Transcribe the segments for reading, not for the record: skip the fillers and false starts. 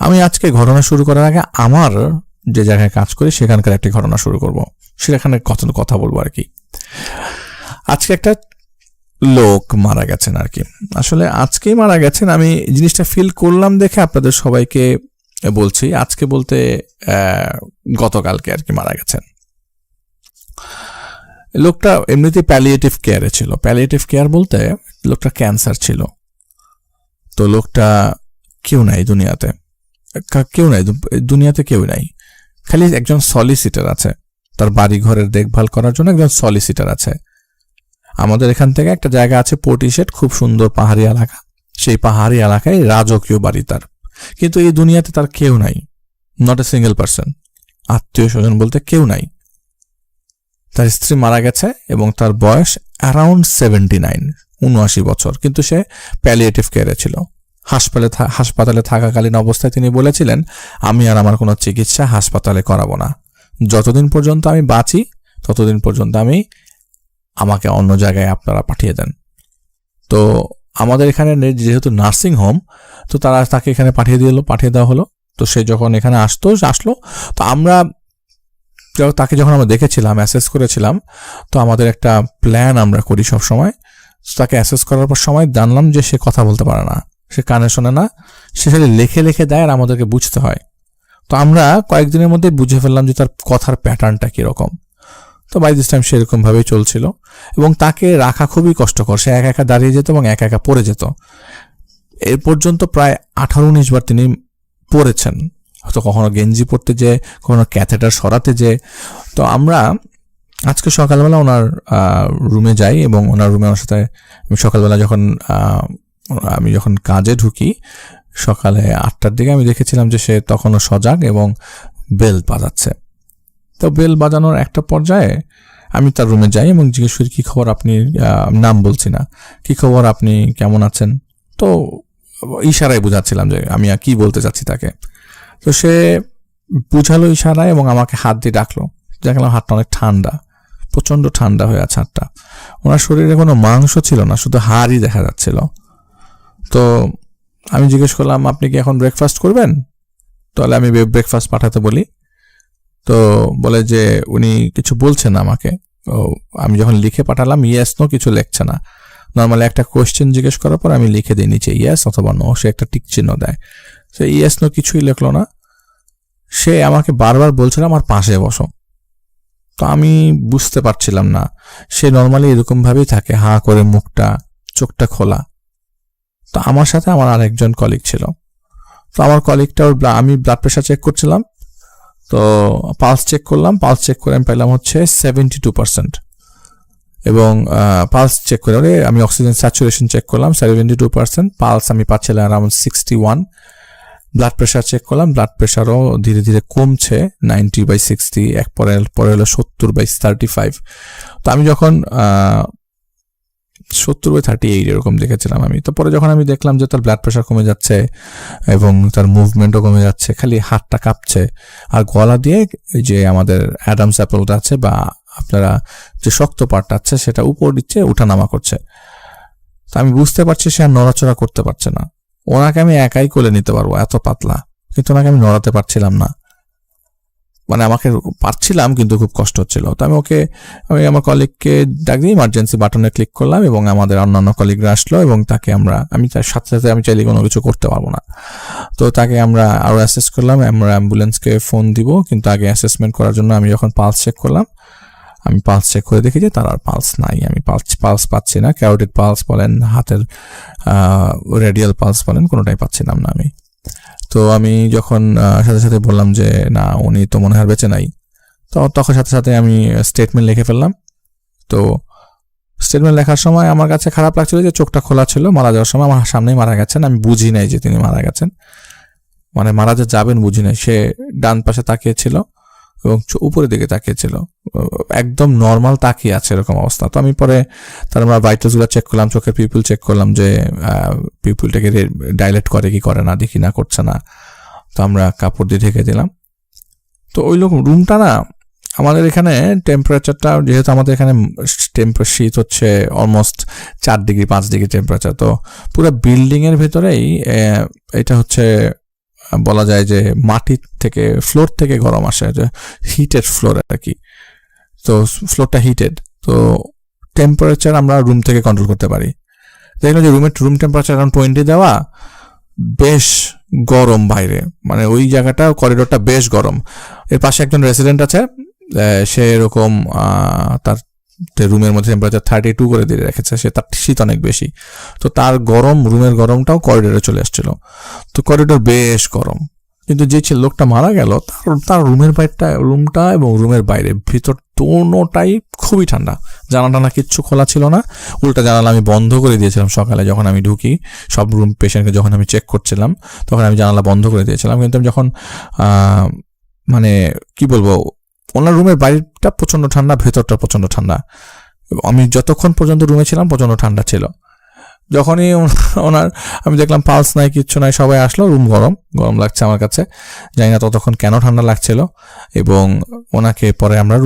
আমি আজকে ঘটনা শুরু করার আগে আমার যে জায়গায় কাজ করি সেখানকার একটি ঘটনা শুরু করব, সেখানে কথা বলবো আর কি। আজকে একটা লোক মারা গেছেন আর কি, আসলে আজকেই মারা গেছেন। আমি জিনিসটা ফিল করলাম দেখে আপনাদের সবাইকে বলছি। আজকে বলতে গতকালকে আর কি মারা গেছেন। লোকটা এমনিতে প্যালিয়েটিভ কেয়ারে ছিল। প্যালিয়েটিভ কেয়ার বলতে লোকটা ক্যান্সার ছিল। তো লোকটা কেউ নাই দুনিয়াতে, কেউ নাই, খালি একজন সলিসিটার আছে। তার বাড়ি ঘরের দেখভাল করার জন্য একজন সলিসিটার আছে। আমাদের এখান থেকে একটা জায়গা আছে পোর্টিশেট, খুব সুন্দর পাহাড়ি এলাকা। সেই পাহাড়ি এলাকায় রাজকীয় বাড়ি তার, কিন্তু এই দুনিয়াতে তার কেউ নাই, নট এ সিঙ্গেল পার্সন। আত্মীয় স্বজন বলতে কেউ নাই। তার স্ত্রী মারা গেছে এবং তার বয়স অ্যারাউন্ড 79 বছর, কিন্তু সে প্যালিয়েটিভ কেয়ারে ছিল। হাসপাতালে থাকাকালীন অবস্থায় তিনি বলেছিলেন, আমি আর আমার কোনো চিকিৎসা হাসপাতালে করাবো না, যতদিন পর্যন্ত আমি বাঁচি ততদিন পর্যন্ত আমাকে অন্য জায়গায় আপনারা পাঠিয়ে দেন। তো আমাদের এখানে যেহেতু নার্সিং হোম, তো তাকে এখানে পাঠিয়ে দেওয়া হলো। তো সে যখন এখানে আসলো, তো তাকে যখন আমরা দেখেছিলাম, অ্যাসেস করেছিলাম, তো আমাদের একটা প্ল্যান আমরা করি সব সময়। তাকে অ্যাসেস করার পর সময় জানলাম যে সে কথা বলতে পারে না, সে কানে শোনে না, সে খালি লিখে দেয় আর আমাদেরকে বুঝতে হয়। তো আমরা কয়েকদিনের মধ্যে বুঝে ফেললাম যে তার কথার প্যাটার্নটা কীরকম। তো বাই দিস টাইম সেরকম ভাবেই চলছিল এবং তাকে রাখা খুবই কষ্টকর। সে একা একা দাঁড়িয়ে যেত এবং একা একা পড়ে যেত। এর পর্যন্ত প্রায় 18-19 বার তিনি পড়েছেন, হয়তো কখনো গেঞ্জি পরতে যে, কখনো ক্যাথেটার সরাতে যে। তো আমরা আজকে সকালবেলা ওনার রুমে যাই এবং ওনার রুমে ওনার সাথে সকালবেলা আমি যখন কাজে ঢুকি সকালে 8টার দিকে, আমি দেখেছিলাম যে সে তখনও সজাগ এবং বেল বাজাচ্ছে। তো বেল বাজানোর একটা পর্যায়ে আমি তার রুমে যাই এবং জিজ্ঞেস করি, কী খবর আপনি, নাম বলছি না, কী খবর আপনি কেমন আছেন। তো ইশারায় বুঝাচ্ছিলাম যে আমি কি বলতে চাচ্ছি তাকে। তো সে বুঝালো ইশারায় এবং আমাকে হাত দিয়ে ডাকলো। দেখলাম হাতটা অনেক ঠান্ডা, প্রচণ্ড ঠান্ডা হয়ে আছে হাতটা। ওনার শরীরে কোনো মাংস ছিল না, শুধু হাড়ই দেখা যাচ্ছিল। তো আমি জিজ্ঞেস করলাম, আপনি কি এখন ব্রেকফাস্ট করবেন? তাহলে আমি ব্রেকফাস্ট পাঠাতে বলি। তো বলে যে উনি কিছু বলছেন আমাকে। আমি যখন লিখে পাঠালাম, ইয়েস নো কিছু লিখছে না। নর্মালি একটা কোয়েশ্চেন জিজ্ঞেস করার পর আমি লিখে দিই নিচে ইয়েস অথবা নো, সে একটা টিক চিহ্ন দেয়। সে ইয়েস নো কিছুই লিখলো না। সে আমাকে বারবার বলছিল আমার পাশে বসো। তো আমি বুঝতে পারছিলাম না, সে নর্মালি এরকমভাবেই থাকে, হাঁ করে মুখটা, চোখটা খোলা। তো আমার সাথে আমার আরেকজন কলিগ ছিল। তো আমার কলিগটা আমি ব্লাড প্রেশার চেক করছিলাম, তো পালস চেক করলাম। পালস চেক করে আমি পেলাম হচ্ছে 72%। এবং পালস চেক করে আমি অক্সিজেন স্যাচুরেশন চেক করলাম 72%, পালস আমি পাচ্ছিলাম অ্যারাউন্ড 61। ব্লাড প্রেশার চেক করলাম, ব্লাড প্রেশারও ধীরে ধীরে কমছে, 90/60, পরে হলো 70/35। তো আমি যখন 70/38 এরকম দেখেছিলাম আমি। তো পরে যখন আমি দেখলাম যে তার ব্লাড প্রেশার কমে যাচ্ছে এবং তার মুভমেন্টও কমে যাচ্ছে, খালি হাতটা কাঁপছে আর গলা দিয়ে যে আমাদের অ্যাডামস অ্যাপলটা আছে বা আপনারা যে শক্ত পার্টটা আছে সেটা উপর দিচ্ছে, উঠানামা করছে। তো আমি বুঝতে পারছি সে আর নড়াচড়া করতে পারছে না। ওনাকে আমি একাই কোলে নিতে পারবো, এত পাতলা, কিন্তু ওনাকে আমি নড়াতে পারছিলাম না। মানে আমাকে পারছিলাম কিন্তু খুব কষ্ট হচ্ছিল। তো আমি আমার কলিগকে ডাক দিয়ে ইমার্জেন্সি বাটনে ক্লিক করলাম এবং আমাদের অন্যান্য কলিগরা আসলো এবং আমি তার সাথে সাথে আমি চাইলে কোনো কিছু করতে পারবো না। তো তাকে আমরা আরও অ্যাসেস করলাম, আমরা অ্যাম্বুলেন্সকে ফোন দিব, কিন্তু আগে অ্যাসেসমেন্ট করার জন্য আমি যখন পালস চেক করলাম, আমি পালস চেক করে দেখি যে তার আর পালস নাই। আমি পালস পাচ্ছি না, ক্যারোটিড পালস বলেন, হাতের রেডিয়াল পালস বলেন, কোনোটাই পাচ্ছিলাম না আমি। তো আমি যখন সাথে সাথে বললাম যে না, উনি তো মনে হয় বেঁচে নাই, তো তখন সাথে সাথে আমি স্টেটমেন্ট লিখে ফেললাম। তো স্টেটমেন্ট লেখার সময় আমার কাছে খারাপ লাগছিল যে চোখটা খোলা ছিল। মারা যাওয়ার সময় আমার সামনেই মারা গেছেন, আমি বুঝি নাই যে তিনি মারা গেছেন, মানে মারা যে যাবেন বুঝি নাই। সে ডান পাশে তাকিয়েছিল এবং উপরের দিকে তাকিয়েছিল, একদম নর্মাল তাকিয়ে আছে এরকম অবস্থা। তো আমি পরে আমরা ভাইটালসগুলো চেক করলাম, চোখের পিউপিল চেক করলাম যে পিউপিলটাকে ডাইলেট করে কি করে না, দেখি না করছে না। তো আমরা কাপড় দিয়ে ঢেকে দিলাম। তো ওই রুমটা না, আমাদের এখানে টেম্পারেচারটা, যেহেতু আমাদের এখানে শীত হচ্ছে অলমোস্ট 4 ডিগ্রি 5 ডিগ্রি টেম্পারেচার, তো পুরো বিল্ডিংয়ের ভেতরেই এটা হচ্ছে বলা যায় যে মাটি থেকে ফ্লোর থেকে গরম আসে, যে হিটেড ফ্লোর আর কি। তো ফ্লোরটা হিটেড, তো টেম্পারেচার আমরা রুম থেকে কন্ট্রোল করতে পারি। দেখলাম যে রুম টেম্পারেচার এখন 20 দেওয়া, বেশ গরম বাইরে, মানে ওই জায়গাটা করিডোরটা বেশ গরম। এর পাশে একজন রেসিডেন্ট আছে, সে এরকম তার রুমের মধ্যে টেম্পারেচার 32 করে দিয়ে রেখেছে, সে তার শীত অনেক বেশি, তো তার গরম রুমের গরমটাও করিডোরে চলে আসছিল। তো করিডোর বেশ গরম, কিন্তু যে লোকটা মারা গেল তার রুমটা এবং রুমের বাইরে ভিতর দোনোটাই খুবই ঠান্ডা। জানালা কিচ্ছু খোলা ছিল না, উল্টা জানালা আমি বন্ধ করে দিয়েছিলাম। সকালে যখন আমি ঢুকি সব রুম পেশেন্টকে যখন আমি চেক করছিলাম তখন আমি জানালা বন্ধ করে দিয়েছিলাম। কিন্তু আমি যখন মানে কি বলবো, ওনার রুমের বাইরেটা প্রচন্ড ঠান্ডা, ভেতরটা প্রচন্ড ঠান্ডা। আমি যতক্ষণ পর্যন্ত রুমে ছিলাম প্রচন্ড ঠান্ডা ছিল। যখনই ওনার আমি দেখলাম পালস নাই, কিচ্ছু নাই, সবাই আসলো, রুম গরম লাগছে আমার কাছে, জানি না ততক্ষণ কেন ঠান্ডা লাগছিল। এবং ওনাকে পরে আমরা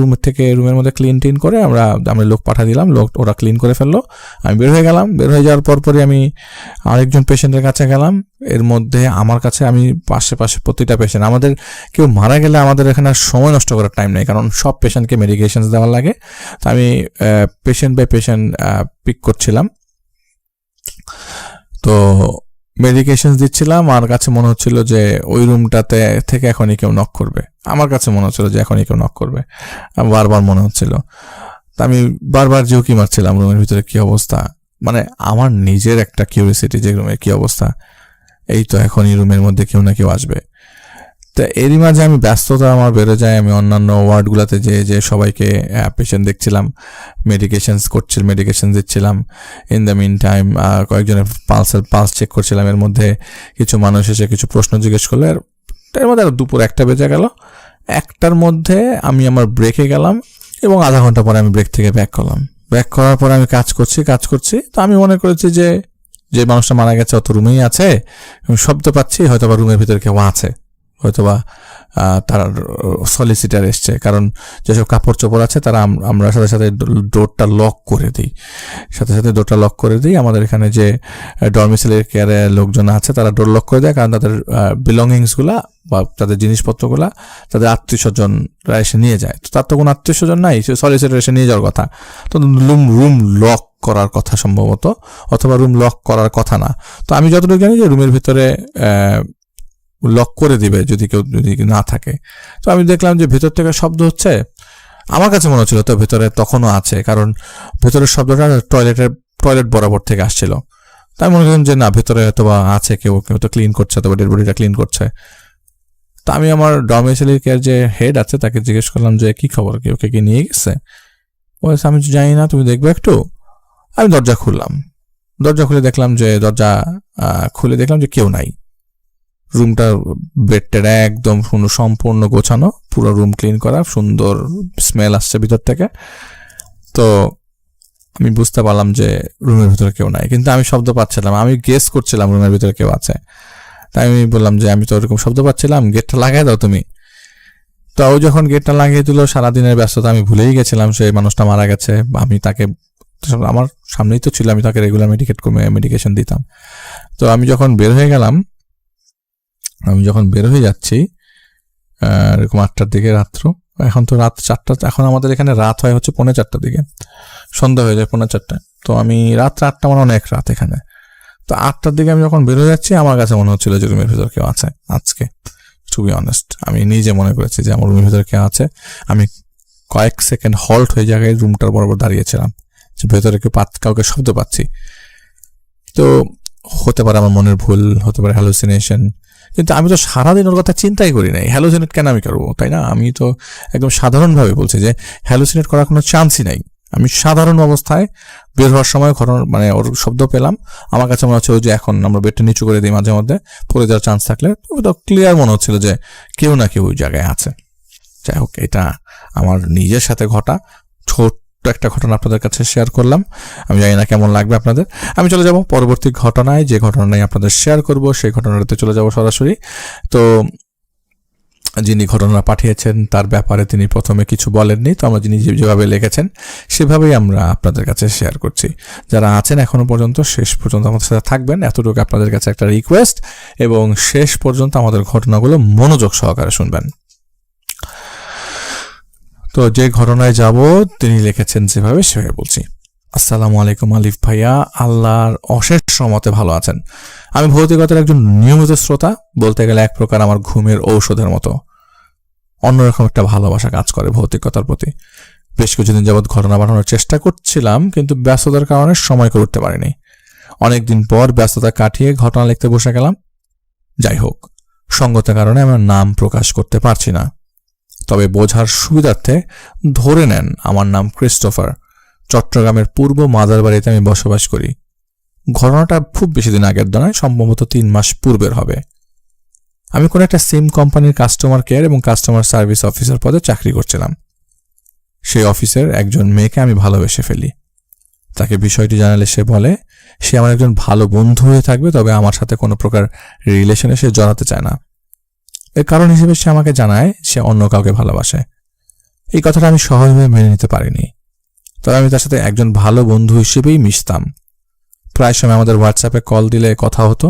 রুমের মধ্যে ক্লিন করে আমরা লোক পাঠা দিলাম, ওরা ক্লিন করে ফেললো। আমি বের হয়ে গেলাম। বের হয়ে যাওয়ার পরই আমি আরেকজন পেশেন্টের কাছে গেলাম। এর মধ্যে আমার কাছে আমি পাশে প্রতিটা পেশেন্ট, আমাদের কেউ মারা গেলে আমাদের এখানে সময় নষ্ট করার টাইম নেই, কারণ সব পেশেন্টকে মেডিকেশনস দেওয়া লাগে। তো আমি পেশেন্ট বাই পেশেন্ট পিক করছিলাম, তো মেডিকেশন দিচ্ছিলাম। আমার কাছে মনে হচ্ছিল যে ওই রুমটাতে থেকে এখনই কেউ নক করবে, আমার কাছে মনে হচ্ছিল যে এখনই কেউ নক করবে, বারবার মনে হচ্ছিল। তা আমি বারবার ঝুঁকি মারছিলাম রুমের ভিতরে কি অবস্থা, মানে আমার নিজের একটা কিউরিওসিটি যে রুমের কি অবস্থা, এই তো এখনই রুমের মধ্যে কেউ না কেউ আসবে। তো এরই মাঝে আমি ব্যস্ততা আমার বেড়ে যায়, আমি অন্যান্য ওয়ার্ডগুলোতে যে সবাইকে পেশেন্ট দেখছিলাম, মেডিকেশন দিচ্ছিলাম। ইন দ্য মিন টাইম কয়েকজনের পালস চেক করছিলাম। এর মধ্যে কিছু মানুষ এসে কিছু প্রশ্ন জিজ্ঞেস করলো। এর মধ্যে দুপুর 1টা বেজে গেল। 1টার মধ্যে আমি আমার ব্রেকে গেলাম এবং আধা ঘন্টা পরে আমি ব্রেক থেকে ব্যাক করলাম। ব্যাক করার পরে আমি কাজ করছি। তো আমি মনে করেছি যে মানুষটা মারা গেছে অত রুমেই আছে, শব্দ পাচ্ছি, হয়তো বা রুমের ভিতরে কেউ আছে, হয়তোবা তার সলিসিটার এসছে, কারণ যেসব কাপড় চোপড় আছে তারা আমরা সাথে ডোরটা লক করে দিই। আমাদের এখানে যে ডরমিসারি কেয়ারে লোকজন আছে তারা ডোর লক করে দেয়, কারণ তাদের বিলঙ্গিংসগুলা বা তাদের জিনিসপত্রগুলা তাদের আত্মীয়স্বজনরা এসে নিয়ে যায়। তো তার তো কোনো আত্মীয়স্বজন নাই, সে সলিসিটার এসে নিয়ে যাওয়ার কথা। তো রুম লক করার কথা সম্ভবত, অথবা রুম লক করার কথা না। তো আমি যতটুকু জানি যে রুমের ভিতরে লক করে দিবে যদি না থাকে। তো আমি দেখলাম যে ভেতর থেকে শব্দ হচ্ছে, আমার কাছে মনে হচ্ছিল তো ভেতরে তখনও আছে, কারণ ভেতরের শব্দটা টয়লেট বরাবর থেকে আসছিল। তাই মনে করলাম যে না, ভেতরে হয়তোবা আছে, কেউ তো ক্লিন করছে, অথবা ডেড বডিটা ক্লিন করছে। তা আমি আমার ডমিসাইল কেয়ার যে হেড আছে তাকে জিজ্ঞেস করলাম যে কি খবর, ওকে কি নিয়ে গেছে? বলছে আমি জানি না, তুমি দেখবে একটু। আমি দরজা খুলে দেখলাম যে কেউ নাই। রুমটা বেডটা একদম সম্পূর্ণ গোছানো, পুরো রুম ক্লিন করা, সুন্দর স্মেল আসছে ভিতর থেকে। তো আমি বুঝতে পারলাম যে রুমের ভিতরে কেউ নাই, কিন্তু আমি শব্দ পাচ্ছিলাম, আমি গেস করছিলাম রুমের ভিতরে কেউ আছে। তাই আমি বললাম যে আমি তো ওরকম শব্দ পাচ্ছিলাম, গেটটা লাগাই দাও তুমি। তো ও যখন গেটটা লাগিয়ে দিল, সারাদিনের ব্যস্ততা আমি ভুলেই গেছিলাম সেই মানুষটা মারা গেছে। আমি তাকে, আমার সামনেই তো ছিল, আমি তাকে রেগুলার মেডিকেশন দিতাম। তো আমি যখন বের হয়ে যাচ্ছি এরকম 8টার দিকে রাত্র, এখন তো রাত 4টা, এখন আমাদের এখানে রাত হয় হচ্ছে 4:45 দিকে, সন্ধ্যা হয়ে যায় 4:45। তো আমি রাত্রে 8টা মানে অনেক রাত এখানে। তো 8টার দিকে আমি যখন বের হয়ে যাচ্ছি, আমার কাছে মনে হচ্ছিল যে রুমের ভিতর কেউ আছে আজকে। টু বি অনেস্ট, আমি নিজে মনে করেছি যে আমার রুমের ভিতর কেউ আছে। আমি কয়েক সেকেন্ড হল্ট হয়ে জায়গায় রুমটার বরাবর দাঁড়িয়েছিলাম, যে ভেতরে কাউকে শব্দ পাচ্ছি। তো হতে পারে আমার মনের ভুল, হতে পারে হ্যালুসিনেশন, কিন্তু আমি তো সারাদিন ওর কথা চিন্তাই করি নাই। হ্যালুসিনেট কেন আমি করবো, তাই না? আমি তো একদম সাধারণভাবে বলছি যে হ্যালুসিনেট করার কোনো চান্সই নাই। আমি সাধারণ অবস্থায় বের হওয়ার সময় ওর শব্দ পেলাম। আমার কাছে মনে হচ্ছে যে এখন আমরা বেডটা নিচু করে দিই, মাঝে মধ্যে পড়ে যাওয়ার চান্স থাকলে, তো ক্লিয়ার মনে হচ্ছিল যে কেউ না কেউ ওই জায়গায় আছে। যাই হোক, এটা আমার নিজের সাথে ঘটা ছোট্ট একটা ঘটনা আপনাদের কাছে শেয়ার করলাম। আমি জানি না কেমন লাগবে আপনাদের। আমি চলে যাব পরবর্তী ঘটনায়, যে ঘটনায় আপনাদের শেয়ার করব সেই ঘটনাটাতে চলে যাব সরাসরি। তো যিনি ঘটনা পাঠিয়েছেন তার ব্যাপারে তিনি প্রথমে কিছু বলেননি, তো আমরা যিনি যেভাবে লিখেছেন সেভাবেই আমরা আপনাদের কাছে শেয়ার করছি। যারা আছেন এখনো পর্যন্ত শেষ পর্যন্ত আমাদের সাথে থাকবেন, এতটুকু আপনাদের কাছে একটা রিকোয়েস্ট, এবং শেষ পর্যন্ত আমাদের ঘটনাগুলো মনোযোগ সহকারে শুনবেন। তো যে ঘটনায় যাব তিনি লিখেছেন যেভাবে সেভাবে বলছি। আসসালামু আলাইকুম আলিফ ভাইয়া, আল্লাহর অশেষ রহমতে ভালো আছেন। আমি ভৌতিকতার একজন নিয়মিত শ্রোতা, বলতে গেলে এক প্রকার আমার ঘুমের ঔষধের মতো। অন্যরকম একটা ভালোবাসা কাজ করে ভৌতিকতার প্রতি। বেশ কিছুদিন যাবৎ ঘটনা পাঠানোর চেষ্টা করছিলাম, কিন্তু ব্যস্ততার কারণে সময় করে উঠতে পারিনি। অনেকদিন পর ব্যস্ততা কাটিয়ে ঘটনা লিখতে বসে গেলাম। যাই হোক, সঙ্গতের কারণে আমার নাম প্রকাশ করতে পারছি না, তবে বোঝার সুবিধার্থে ধরে নেন আমার নাম ক্রিস্টোফার। চট্টগ্রামের পূর্ব মাদারবাড়িতে আমি বসবাস করি। ঘটনাটা খুব বেশি দিন আগের নয়, সম্ভবত 3 মাস পূর্বের হবে। আমি কোনো একটা সিম কোম্পানির কাস্টমার কেয়ার এবং কাস্টমার সার্ভিস অফিসার পদে চাকরি করছিলাম। সেই অফিসের একজন মেয়েকে আমি ভালোবেসে ফেলি। তাকে বিষয়টি জানালে সে বলে সে আমার একজন ভালো বন্ধু হয়ে থাকবে, তবে আমার সাথে কোনো প্রকার রিলেশনে সে জড়াতে চায় না। এর কারণ হিসেবে সে আমাকে জানায় সে অন্য কাউকে ভালোবাসে। এই কথাটা আমি সহজভাবে মেনে নিতে পারিনি, তবে আমি তার সাথে একজন ভালো বন্ধু হিসেবেই মিশতাম। প্রায় সময় আমাদের হোয়াটসঅ্যাপে কল দিলে কথা হতো।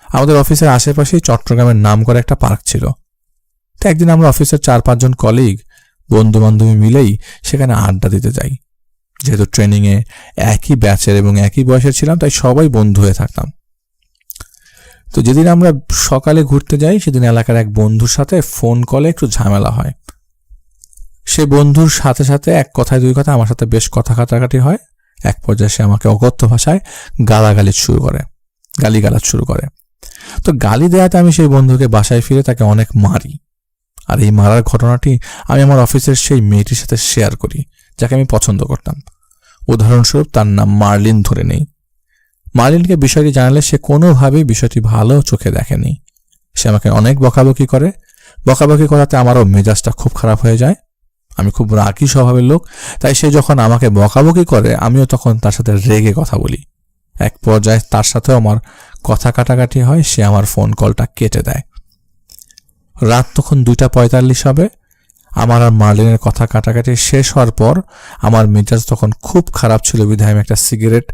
আমাদের অফিসের আশেপাশেই চট্টগ্রামের নাম করা একটা পার্ক ছিল। তো একদিন আমরা অফিসের 4-5 জন কলিগ বন্ধু বান্ধবী মিলেই সেখানে আড্ডা দিতে যাই। যেহেতু ট্রেনিংয়ে একই ব্যাচের এবং একই বয়সের ছিলাম, তাই সবাই বন্ধু হয়ে থাকতাম। তো যেদিন আমরা সকালে ঘুরতে যাই সেদিন এলাকার এক বন্ধুর সাথে ফোন কলে একটু ঝামেলা হয়। সে বন্ধুর সাথে সাথে এক কথায় দুই কথা আমার সাথে বেশ কথা কাটাকাটি হয়। এক পর্যায়ে সে আমাকে অকথ্য ভাষায় গালিগালাজ শুরু করে। তো গালি দেওয়াতে আমি সেই বন্ধুকে বাসায় ফিরে তাকে অনেক মারি। আর এই মারার ঘটনাটি আমি আমার অফিসের সেই মেয়েটির সাথে শেয়ার করি, যাকে আমি পছন্দ করতাম। উদাহরণস্বরূপ তার নাম মার্লিন ধরে নেই। মার্লিনকে বিষয়টি জানালে সে কোনোভাবেই বিষয়টি ভালো চোখে দেখেনি। সে আমাকে অনেক বকাবকি করে। বকাবকি করাতে আমারও মেজাজটা খুব খারাপ হয়ে যায়। আমি খুব রাগী স্বভাবের লোক, তাই সে যখন আমাকে বকাবকি করে আমিও তখন তার সাথে রেগে কথা বলি। এক পর্যায়ে তার সাথেও আমার কথা কাটাকাটি হয়। সে আমার ফোন কলটা কেটে দেয়। রাত তখন 2:45 হবে। আমার আর মার্লিনের কথা কাটাকাটি শেষ হওয়ার পর আমার মেজাজ তখন খুব খারাপ ছিল বিধায় আমি একটা সিগারেট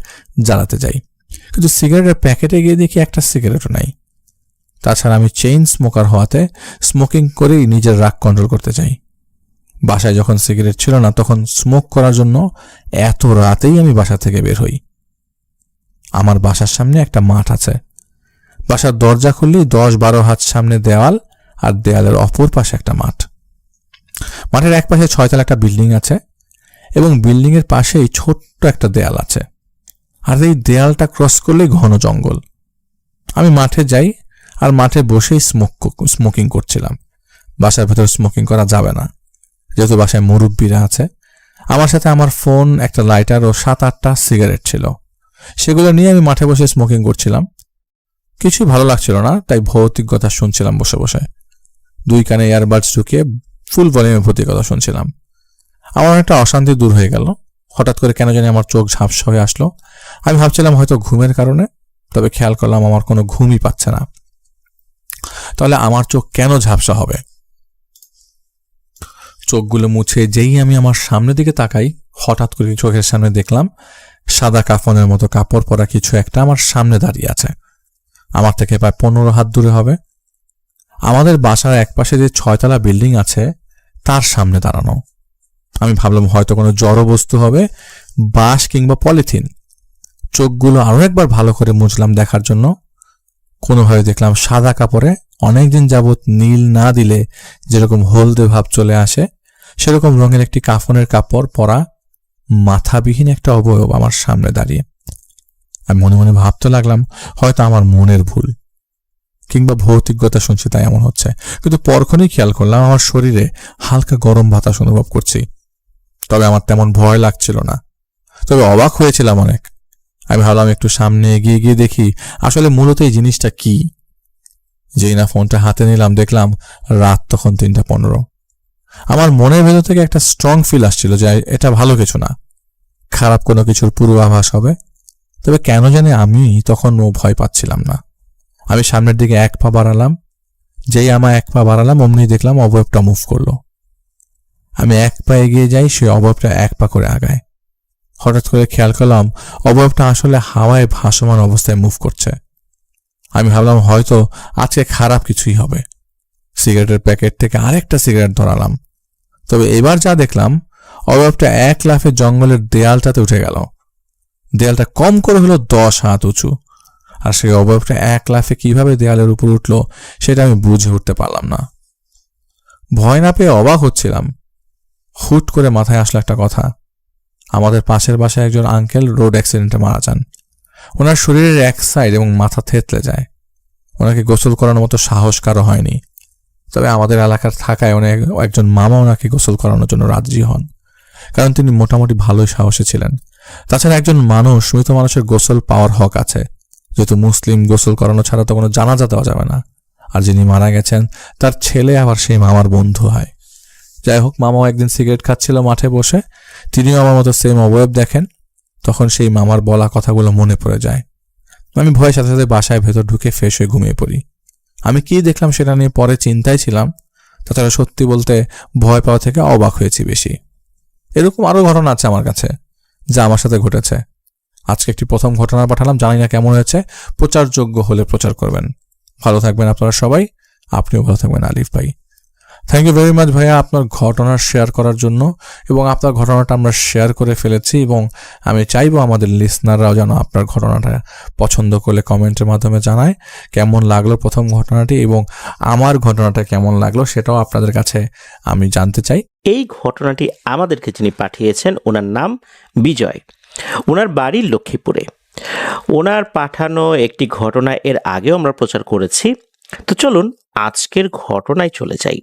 জ্বালাতে যাই, কিন্তু সিগারেটের প্যাকেটে গিয়ে দেখি একটা সিগারেটও নাই। তাছাড়া আমি চেইন স্মোকার হওয়াতে স্মোকিং করেই নিজের রাগ কন্ট্রোল করতে চাই। বাসায় যখন সিগারেট ছিল না তখন স্মোক করার জন্য এত রাতেই আমি বাসা থেকে বের হই। আমার বাসার সামনে একটা মাঠ আছে। বাসার দরজা খুললেই 10-12 হাত সামনে দেওয়াল, আর দেয়ালের অপর পাশে একটা মাঠ। মাঠের এক পাশে 6 তলা একটা বিল্ডিং আছে এবং বিল্ডিং এর পাশেই ছোট্ট একটা দেয়াল আছে। আর এই দেয়ালটা ক্রস করলেই ঘন জঙ্গল। আমি মাঠে যাই আর মাঠে বসেই স্মোকিং করছিলাম। বাসার ভেতর স্মোকিং করা যাবে না, যেহেতু বাসায় মুরব্বীরা আছে। আমার সাথে আমার ফোন, একটা লাইটার ও 7-8টা সিগারেট ছিল। সেগুলো নিয়ে আমি মাঠে বসে স্মোকিং করছিলাম। কিছুই ভালো লাগছিল না, তাই ভৌতিক কথা শুনছিলাম বসে বসে। 2 কানে ইয়ারবাডস ঢুকিয়ে ফুল ভলিউমে ভৌতিক কথা শুনছিলাম। আমার একটা অশান্তি দূর হয়ে গেল। হঠাৎ করে কেন জানি আমার চোখ ঝাপসা হয়ে আসলো। আমি ভাবছিলাম হয়তো ঘুমের কারণে, তবে খেয়াল করলাম আমার কোনো ঘুমই পাচ্ছে না। তাহলে আমার চোখ কেন ঝাপসা হবে? চোখগুলো মুছে যেই আমি আমার সামনের দিকে তাকাই, হঠাৎ করে চোখের সামনে দেখলাম সাদা কাফনের মতো কাপড় পরা কিছু একটা আমার সামনে দাঁড়িয়ে আছে। আমার থেকে প্রায় 15 হাত দূরে হবে। আমাদের বাসার একপাশে যে 6 তলা বিল্ডিং আছে তার সামনে দাঁড়ানো। আমি ভাবলাম হয়তো কোনো জড় বস্তু হবে, বাঁশ কিংবা পলিথিন। চোখগুলো আরো একবার ভালো করে মুছলাম দেখার জন্য। কোনোভাবে দেখলাম সাদা কাপড়ে অনেকদিন যাবৎ নীল না দিলে যেরকম হলদে ভাব চলে আসে সেরকম রঙের একটি কাফনের কাপড় পরা মাথাবিহীন একটা অবয়ব আমার সামনে দাঁড়িয়ে। আমি মনে মনে ভাবতে লাগলাম হয়তো আমার মনের ভুল কিংবা ভৌতিকতা শুনছি তাই এমন হচ্ছে, কিন্তু পরক্ষণেই খেয়াল করলাম আমার শরীরে হালকা গরম বাতাস অনুভব করছি। তবে আমার তেমন ভয় লাগছিল না, তবে অবাক হয়েছিলাম অনেক। আমি ভাবলাম একটু সামনে এগিয়ে গিয়ে দেখি আসলে মূলত এই জিনিসটা কি। যেই না ফোনটা হাতে নিলাম দেখলাম রাত তখন 3:15। আমার মনের ভেতর থেকে একটা স্ট্রং ফিল আসছিল যে এটা ভালো কিছু না, খারাপ কোনো কিছুর পূর্বাভাস হবে। তবে কেন জানি আমি তখন ভয় পাচ্ছিলাম না। আমি সামনের দিকে 1 পা বাড়ালাম। যেই আমার এক পা বাড়ালাম অমনি দেখলাম অবয়বটা মুভ করলো। আমি এক পা এগিয়ে যাই, সে অবয়বটা এক পা করে আগায়। হঠাৎ করে খেয়াল করলাম অবয়বটা আসলে হাওয়ায় ভাসমান অবস্থায় মুভ করছে। আমি ভাবলাম হয়তো আজকে খারাপ কিছুই হবে। সিগারেটের প্যাকেট থেকে আরেকটা সিগারেট ধরালাম। তবে এবার যা দেখলাম, অবয়বটা এক লাফে জঙ্গলের দেয়ালটাতে উঠে গেল। দেয়ালটা কম করে হলো 10 হাত উঁচু, আর সেই অবয়বটা এক লাফে কিভাবে দেয়ালের উপর উঠল সেটা আমি বুঝে উঠতে পারলাম না। ভয় না পেয়ে অবাক হচ্ছিলাম। হুট করে মাথায় আসলো একটা কথা। আমাদের পাশের বাসায় একজন আঙ্কেল রোড অ্যাক্সিডেন্টে মারা যান। ওনার শরীরের এক সাইড এবং মাথা থেতলে যায়। ওনাকে গোসল করানোর মতো সাহস কারো হয়নি। তবে আমাদের এলাকার থাকায় একজন মামা ওনাকে গোসল করানোর জন্য রাজি হন, কারণ তিনি মোটামুটি ভালোই সাহসী ছিলেন। তাছাড়া একজন মানুষ, মৃত মানুষের গোসল পাওয়ার হক আছে, যেহেতু মুসলিম, গোসল করানো ছাড়া তো কোনো জানাজা দেওয়া যাবে না। আর যিনি মারা গেছেন তার ছেলে আবার সেই মামার বন্ধু হয়। যাই হোক, মামাও একদিন সিগারেট খাচ্ছিল মাঠে বসে, তিনিও আমার মতো সেম অবয়ব দেখেন। তখন সেই মামার বলা কথাগুলো মনে পড়ে যায়। আমি ভয়ের সাথে সাথে বাসায় ভেতর ঢুকে ফ্রেশ হয়ে ঘুমিয়ে পড়ি। আমি কি দেখলাম সেটা নিয়ে পরে চিন্তায় ছিলাম। তাছাড়া সত্যি বলতে ভয় পাওয়া থেকে অবাক হয়েছি বেশি। এরকম আরো ঘটনা আছে আমার কাছে যা আমার সাথে ঘটেছে। আজকে একটি প্রথম ঘটনা পাঠালাম, জানি না কেমন হয়েছে। প্রচারযোগ্য হলে প্রচার করবেন। ভালো থাকবেন আপনারা সবাই, আপনিও ভালো থাকবেন আলিফ ভাই। থ্যাংক ইউ ভেরি মাচ ভাইয়া আপনার ঘটনা শেয়ার করার জন্য, এবং আপনার ঘটনাটা আমরা শেয়ার করে ফেলেছি, এবং আমি চাইবো আমাদের লিসনাররাও যেন আপনার ঘটনাটা পছন্দ করলে কমেন্টের মাধ্যমে জানায় কেমন লাগলো প্রথম ঘটনাটি, এবং আমার ঘটনাটা কেমন লাগলো সেটাও আপনাদের কাছে আমি জানতে চাই। এই ঘটনাটি আমাদেরকে যিনি পাঠিয়েছেন ওনার নাম বিজয়। ওনার বাড়ি লক্ষ্মীপুরে। ওনার পাঠানো একটি ঘটনা এর আগেও আমরা প্রচার করেছি। তো চলুন আজকের ঘটনায় চলে যাই।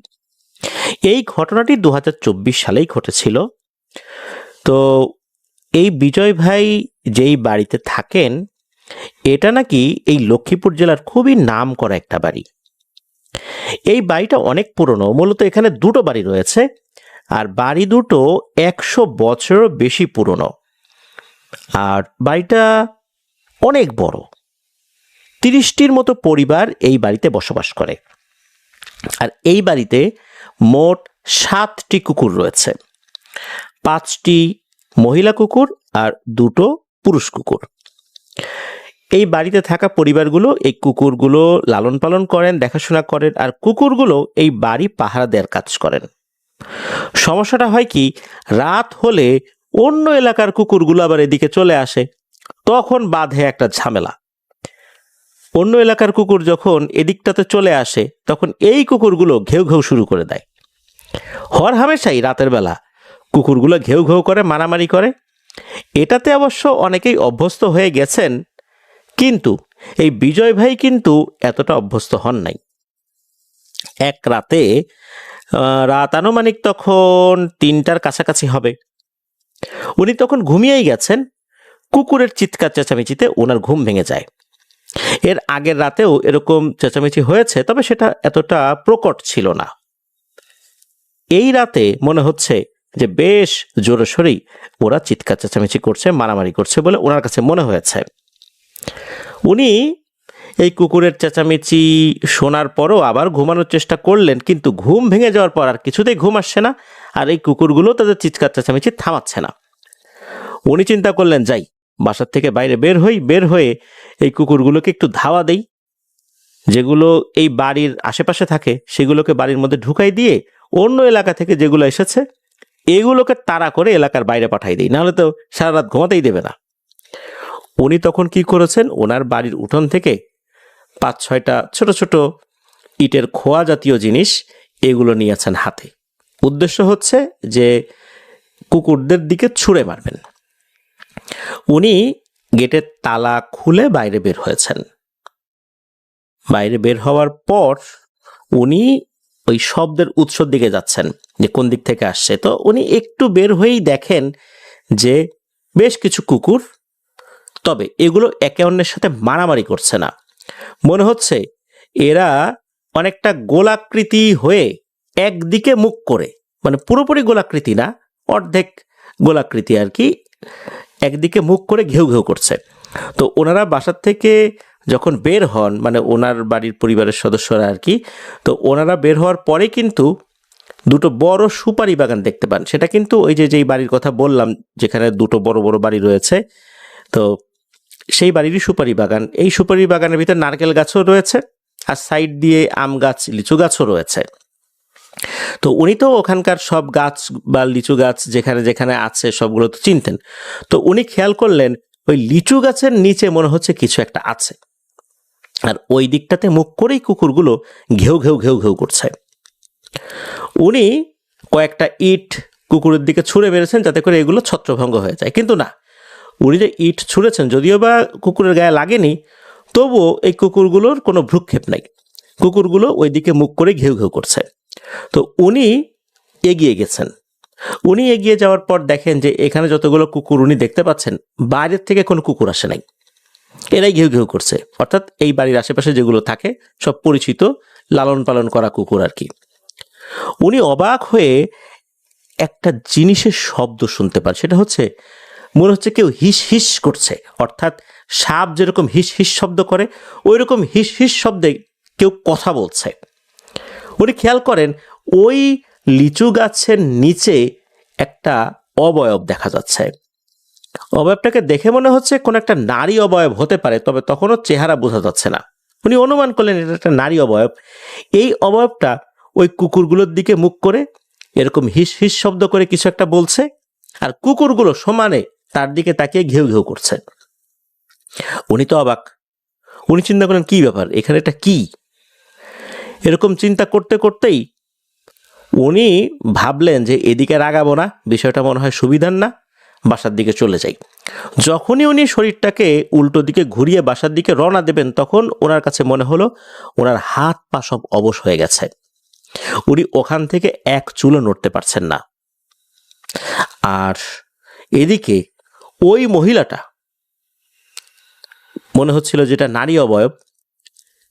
এই ঘটনাটি 2024 সালেই ঘটেছিল। তো এই বিজয় ভাই যেই বাড়িতে থাকেন, এটা নাকি এই লক্ষ্মীপুর জেলার খুবই নাম করা একটা বাড়ি। এই বাড়িটা অনেক পুরনো। মূলত এখানে দুটো বাড়ি রয়েছে, আর বাড়ি দুটো 100 বছরেরও বেশি পুরনো। আর বাড়িটা অনেক বড়। 30টির মতো পরিবার এই বাড়িতে বসবাস করে। আর এই বাড়িতে মোট 7টি কুকুর রয়েছে। 5টি মহিলা কুকুর আর 2টো পুরুষ কুকুর। এই বাড়িতে থাকা পরিবারগুলো এই কুকুরগুলো লালন পালন করেন, দেখাশোনা করেন, আর কুকুরগুলো এই বাড়ি পাহারা দেওয়ার কাজ করেন। সমস্যাটা হয় কি, রাত হলে অন্য এলাকার কুকুরগুলো আবার এদিকে চলে আসে, তখন বাঁধে একটা ঝামেলা। অন্য এলাকার কুকুর যখন এদিকটাতে চলে আসে, তখন এই কুকুরগুলো ঘেউ ঘেউ শুরু করে দেয়। হর হামেশাই রাতের বেলা কুকুরগুলো ঘেউ ঘেউ করে, মারামারি করে। এটাতে অবশ্য অনেকেই অভ্যস্ত হয়ে গেছেন, কিন্তু এই বিজয় ভাই কিন্তু এতটা অভ্যস্ত হন নাই। এক রাতে, রাত আনুমানিক তখন 3টার কাছাকাছি হবে, উনি তখন ঘুমিয়েই গেছেন। কুকুরের চিৎকার চেঁচামেচিতে ওনার ঘুম ভেঙে যায়। এর আগের রাতেও এরকম চেঁচামেচি হয়েছে, তবে সেটা এতটা প্রকট ছিল না। এই রাতে মনে হচ্ছে যে বেশ জোরসোরেই ওরা চিৎকার চেঁচামেচি করছে, মারামারি করছে বলে ওনার কাছে মনে হয়েছে। উনি এই কুকুরের চেঁচামেচি শোনার পরও আবার ঘুমানোর চেষ্টা করলেন, কিন্তু ঘুম ভেঙে যাওয়ার পর আর কিছুতেই ঘুম আসছে না, আর এই কুকুরগুলো তাদের চিৎকার চেঁচামেচি থামাচ্ছে না। উনি চিন্তা করলেন, যাই বাসার থেকে বাইরে বের হয়ে এই কুকুরগুলোকে একটু ধাওয়া দেই। যেগুলো এই বাড়ির আশেপাশে থাকে সেগুলোকে বাড়ির মধ্যে ঢুকাই দিয়ে অন্য এলাকা থেকে যেগুলো এসেছে এগুলোকে তাড়া করে এলাকার বাইরে পাঠাই দিই, নাহলে তো সারা রাত ঘুমাতেই দেবে না। উনি তখন কি করেছেন, ওনার বাড়ির উঠোন থেকে 5-6টা ছোট ছোট ইটের খোয়া জাতীয় জিনিস এগুলো নিয়েছেন হাতে। উদ্দেশ্য হচ্ছে যে কুকুরদের দিকে ছুঁড়ে মারবেন। উনি গেটের তালা খুলে বাইরে বের হয়েছেন। বাইরে বের হওয়ার পর উনি ওই শব্দের উৎসর দিকে যাচ্ছেন, যে কোন দিক থেকে আসছে। তো উনি একটু বের হয়েই দেখেন যে বেশ কিছু কুকুর, তবে এগুলো একে অন্যের সাথে মারামারি করছে না। মনে হচ্ছে এরা অনেকটা গোলাকৃতি হয়ে একদিকে মুখ করে, মানে পুরোপুরি গোলাকৃতি না, অর্ধেক গোলাকৃতি আর কি, একদিকে মুখ করে ঘেউ ঘেউ করছে। তো ওনারা বাসার থেকে যখন বের হন, মানে ওনার বাড়ির পরিবারের সদস্যরা আর কি, তো ওনারা বের হওয়ার পরে কিন্তু দুটো বড় সুপারি বাগান দেখতে পান। সেটা কিন্তু ওই যে যেই বাড়ির কথা বললাম, যেখানে দুটো বড় বড় বাড়ি রয়েছে, তো সেই বাড়িরই সুপারি বাগান। এই সুপারি বাগানের ভিতরে নারকেল গাছও রয়েছে, আর সাইড দিয়ে আম গাছ, লিচু গাছও রয়েছে। তো উনি তো ওখানকার সব গাছ বা লিচু গাছ যেখানে যেখানে আছে সবগুলো তো চিনতেন। তো উনি খেয়াল করলেন ওই লিচু গাছের নিচে মনে হচ্ছে কিছু একটা আছে, আর ওই দিকটাতে মুখ করেই কুকুরগুলো ঘেউ ঘেউ ঘেউ ঘেউ করছে। উনি কয়েকটা ইট কুকুরের দিকে ছুঁড়ে মেরেছেন যাতে করে এগুলো ছত্রভঙ্গ হয়ে যায়, কিন্তু না, উনি যে ইট ছুঁড়েছেন যদিও বা কুকুরের গায়ে লাগেনি, তবুও এই কুকুরগুলোর কোনো ভ্রুক্ষেপ নাই। কুকুরগুলো ওই দিকে মুখ করে ঘেউ ঘেউ করছে। তো উনি এগিয়ে গেছেন। উনি এগিয়ে যাওয়ার পর দেখেন যে এখানে যতগুলো কুকুর উনি দেখতে পাচ্ছেন, বাইরের থেকে কোনো কুকুর আসে নাই, এরাই ঘেউ ঘেউ করছে। অর্থাৎ এই বাড়ির আশেপাশে যেগুলো থাকে সব পরিচিত লালন পালন করা কুকুর আর কি। উনি অবাক হয়ে একটা জিনিসের শব্দ শুনতে পান, সেটা হচ্ছে মনে হচ্ছে কেউ হিস হিস করছে। অর্থাৎ সাপ যেরকম হিস হিস শব্দ করে, ওই রকম হিস হিস শব্দে কেউ কথা বলছে। উনি খেয়াল করেন ওই লিচু গাছের নিচে একটা অবয়ব দেখা যাচ্ছে। অবয়বটাকে দেখে মনে হচ্ছে কোনো একটা নারী অবয়ব হতে পারে, তবে তখনও চেহারা বোঝা যাচ্ছে না। উনি অনুমান করলেন এটা একটা নারী অবয়ব। এই অবয়বটা ওই কুকুরগুলোর দিকে মুখ করে এরকম হিস হিস শব্দ করে কিছু একটা বলছে, আর কুকুরগুলো সমানে তার দিকে তাকিয়ে ঘেউ ঘেউ করছে। উনি তো অবাক। উনি চিন্তা করলেন কি ব্যাপার, এখানে এটা কি? এরকম চিন্তা করতে করতেই উনি ভাবলেন যে এদিকে রাগাবো না, বিষয়টা মনে হয় সুবিধার না, বাসার দিকে চলে যাই। যখনই উনি শরীরটাকে উল্টো দিকে ঘুরিয়ে বাসার দিকে রওনা দেবেন, তখন ওনার কাছে মনে হলো ওনার হাত পা সব অবশ হয়ে গেছে। উনি ওখান থেকে এক চুলও নড়তে পারছেন না। আর এদিকে ওই মহিলাটা মনে হচ্ছিল যেটা নারী অবয়ব,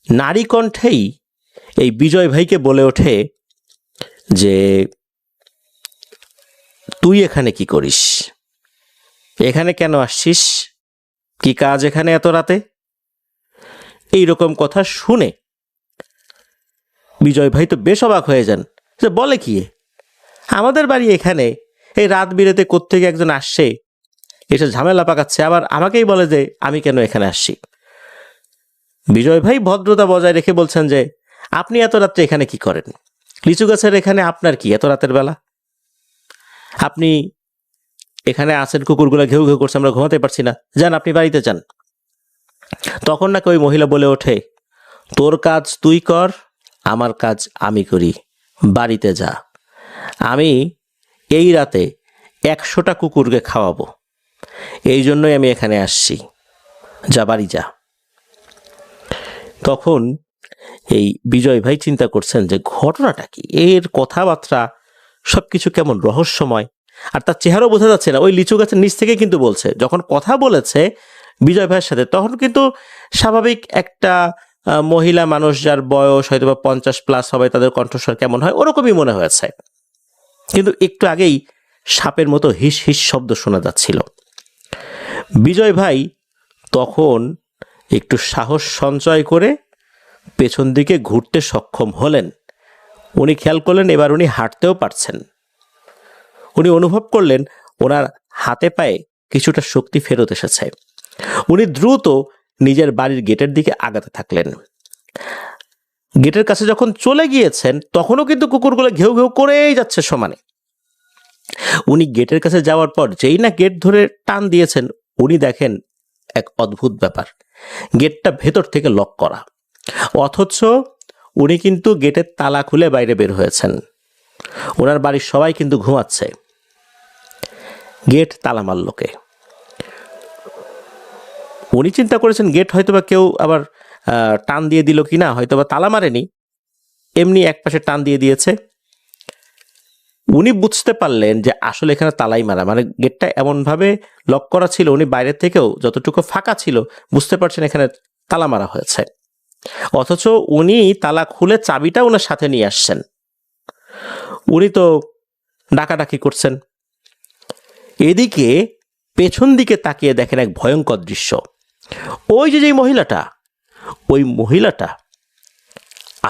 নারী কণ্ঠেই এই বিজয় ভাইকে বলে ওঠে যে তুই এখানে কি করিস, এখানে কেন আসছিস, কি কাজ এখানে এত রাতে? এই রকম কথা শুনে বিজয় ভাই তো বেশ অবাক হয়ে যান, যে বলে কি, আমাদের বাড়ি এখানে, এই রাত বিরেতে কোত্থেকে একজন আসছে, এসে ঝামেলা পাকাচ্ছে, আবার আমাকেই বলে যে আমি কেন এখানে আসছি। বিজয় ভাই ভদ্রতা বজায় রেখে বলছেন যে আপনি এত রাত্রে এখানে কি করেন, লিচু গাছের এখানে আপনার কি এত রাতের বেলা? আপনি এখানে আছেন, কুকুরগুলো ঘেউ ঘেউ করছে, আমরা ঘুমাতে পারছি না, যান আপনি বাড়িতে যান। তখন নাকি ওই মহিলা বলে ওঠে, তোর কাজ তুই কর, আমার কাজ আমি করি, বাড়িতে যা। আমি এই রাতে 100টা কুকুরকে খাওয়াবো, এই জন্যই আমি এখানে আসছি, যা বাড়ি যা। তখন এই বিজয় ভাই চিন্তা করছেন যে ঘটনাটা কি, এর কথাবার্তা সবকিছু কেমন রহস্যময়, আর তার চেহারাও বোঝা যাচ্ছে না। ওই লিচু গাছের নিচ থেকে কিন্তু বলছে, যখন কথা বলেছে বিজয় ভাইয়ের সাথে, তখন কিন্তু স্বাভাবিক একটা মহিলা মানুষ, যার বয়স হয়তো বা 50+ হবে, তাদের কণ্ঠস্বর কেমন হয় ওরকমই মনে হয়েছে। কিন্তু একটু আগেই সাপের মতো হিস হিস শব্দ শোনা যাচ্ছিল। বিজয় ভাই তখন একটু সাহস সঞ্চয় করে পেছন দিকে ঘুরতে সক্ষম হলেন। উনি খেয়াল করলেন এবার উনি হাঁটতেও পারছেন। উনি অনুভব করলেন ওনার হাতে পায়ে কিছুটা শক্তি ফেরত এসেছে। উনি দ্রুত নিজের বাড়ির গেটের দিকে আগাতে থাকলেন। গেটের কাছে যখন চলে গিয়েছেন, তখনও কিন্তু কুকুরগুলো ঘেউ ঘেউ করেই যাচ্ছে সমানে। উনি গেটের কাছে যাওয়ার পর যেই না গেট ধরে টান দিয়েছেন, উনি দেখেন এক অদ্ভুত ব্যাপার, গেটটা ভেতর থেকে লক করা, অথচ উনি কিন্তু গেটের তালা খুলে বাইরে বের হয়েছেন। ওনার বাড়ির সবাই কিন্তু ঘুমাচ্ছে, গেট তালা মারল কে? উনি চিন্তা করেছেন গেট হয়তোবা কেউ আবার টান দিয়ে দিল কিনা, হয়তোবা তালা মারেনি, এমনি একপাশে টান দিয়ে দিয়েছে। উনি বুঝতে পারলেন যে আসলে এখানে তালাই মারা, মানে গেটটা এমনভাবে লক করা ছিল, উনি বাইরে থেকেও যতটুকু ফাঁকা ছিল বুঝতে পারছেন এখানে তালা মারা হয়েছে। অথচ উনি তালা খুলে চাবিটা ওনার সাথে নিয়ে আসছেন। উনি তো ডাকাডাকি করছেন। এদিকে পেছন দিকে তাকিয়ে দেখেন এক ভয়ঙ্কর দৃশ্য। ওই যে যেই মহিলাটা ওই মহিলাটা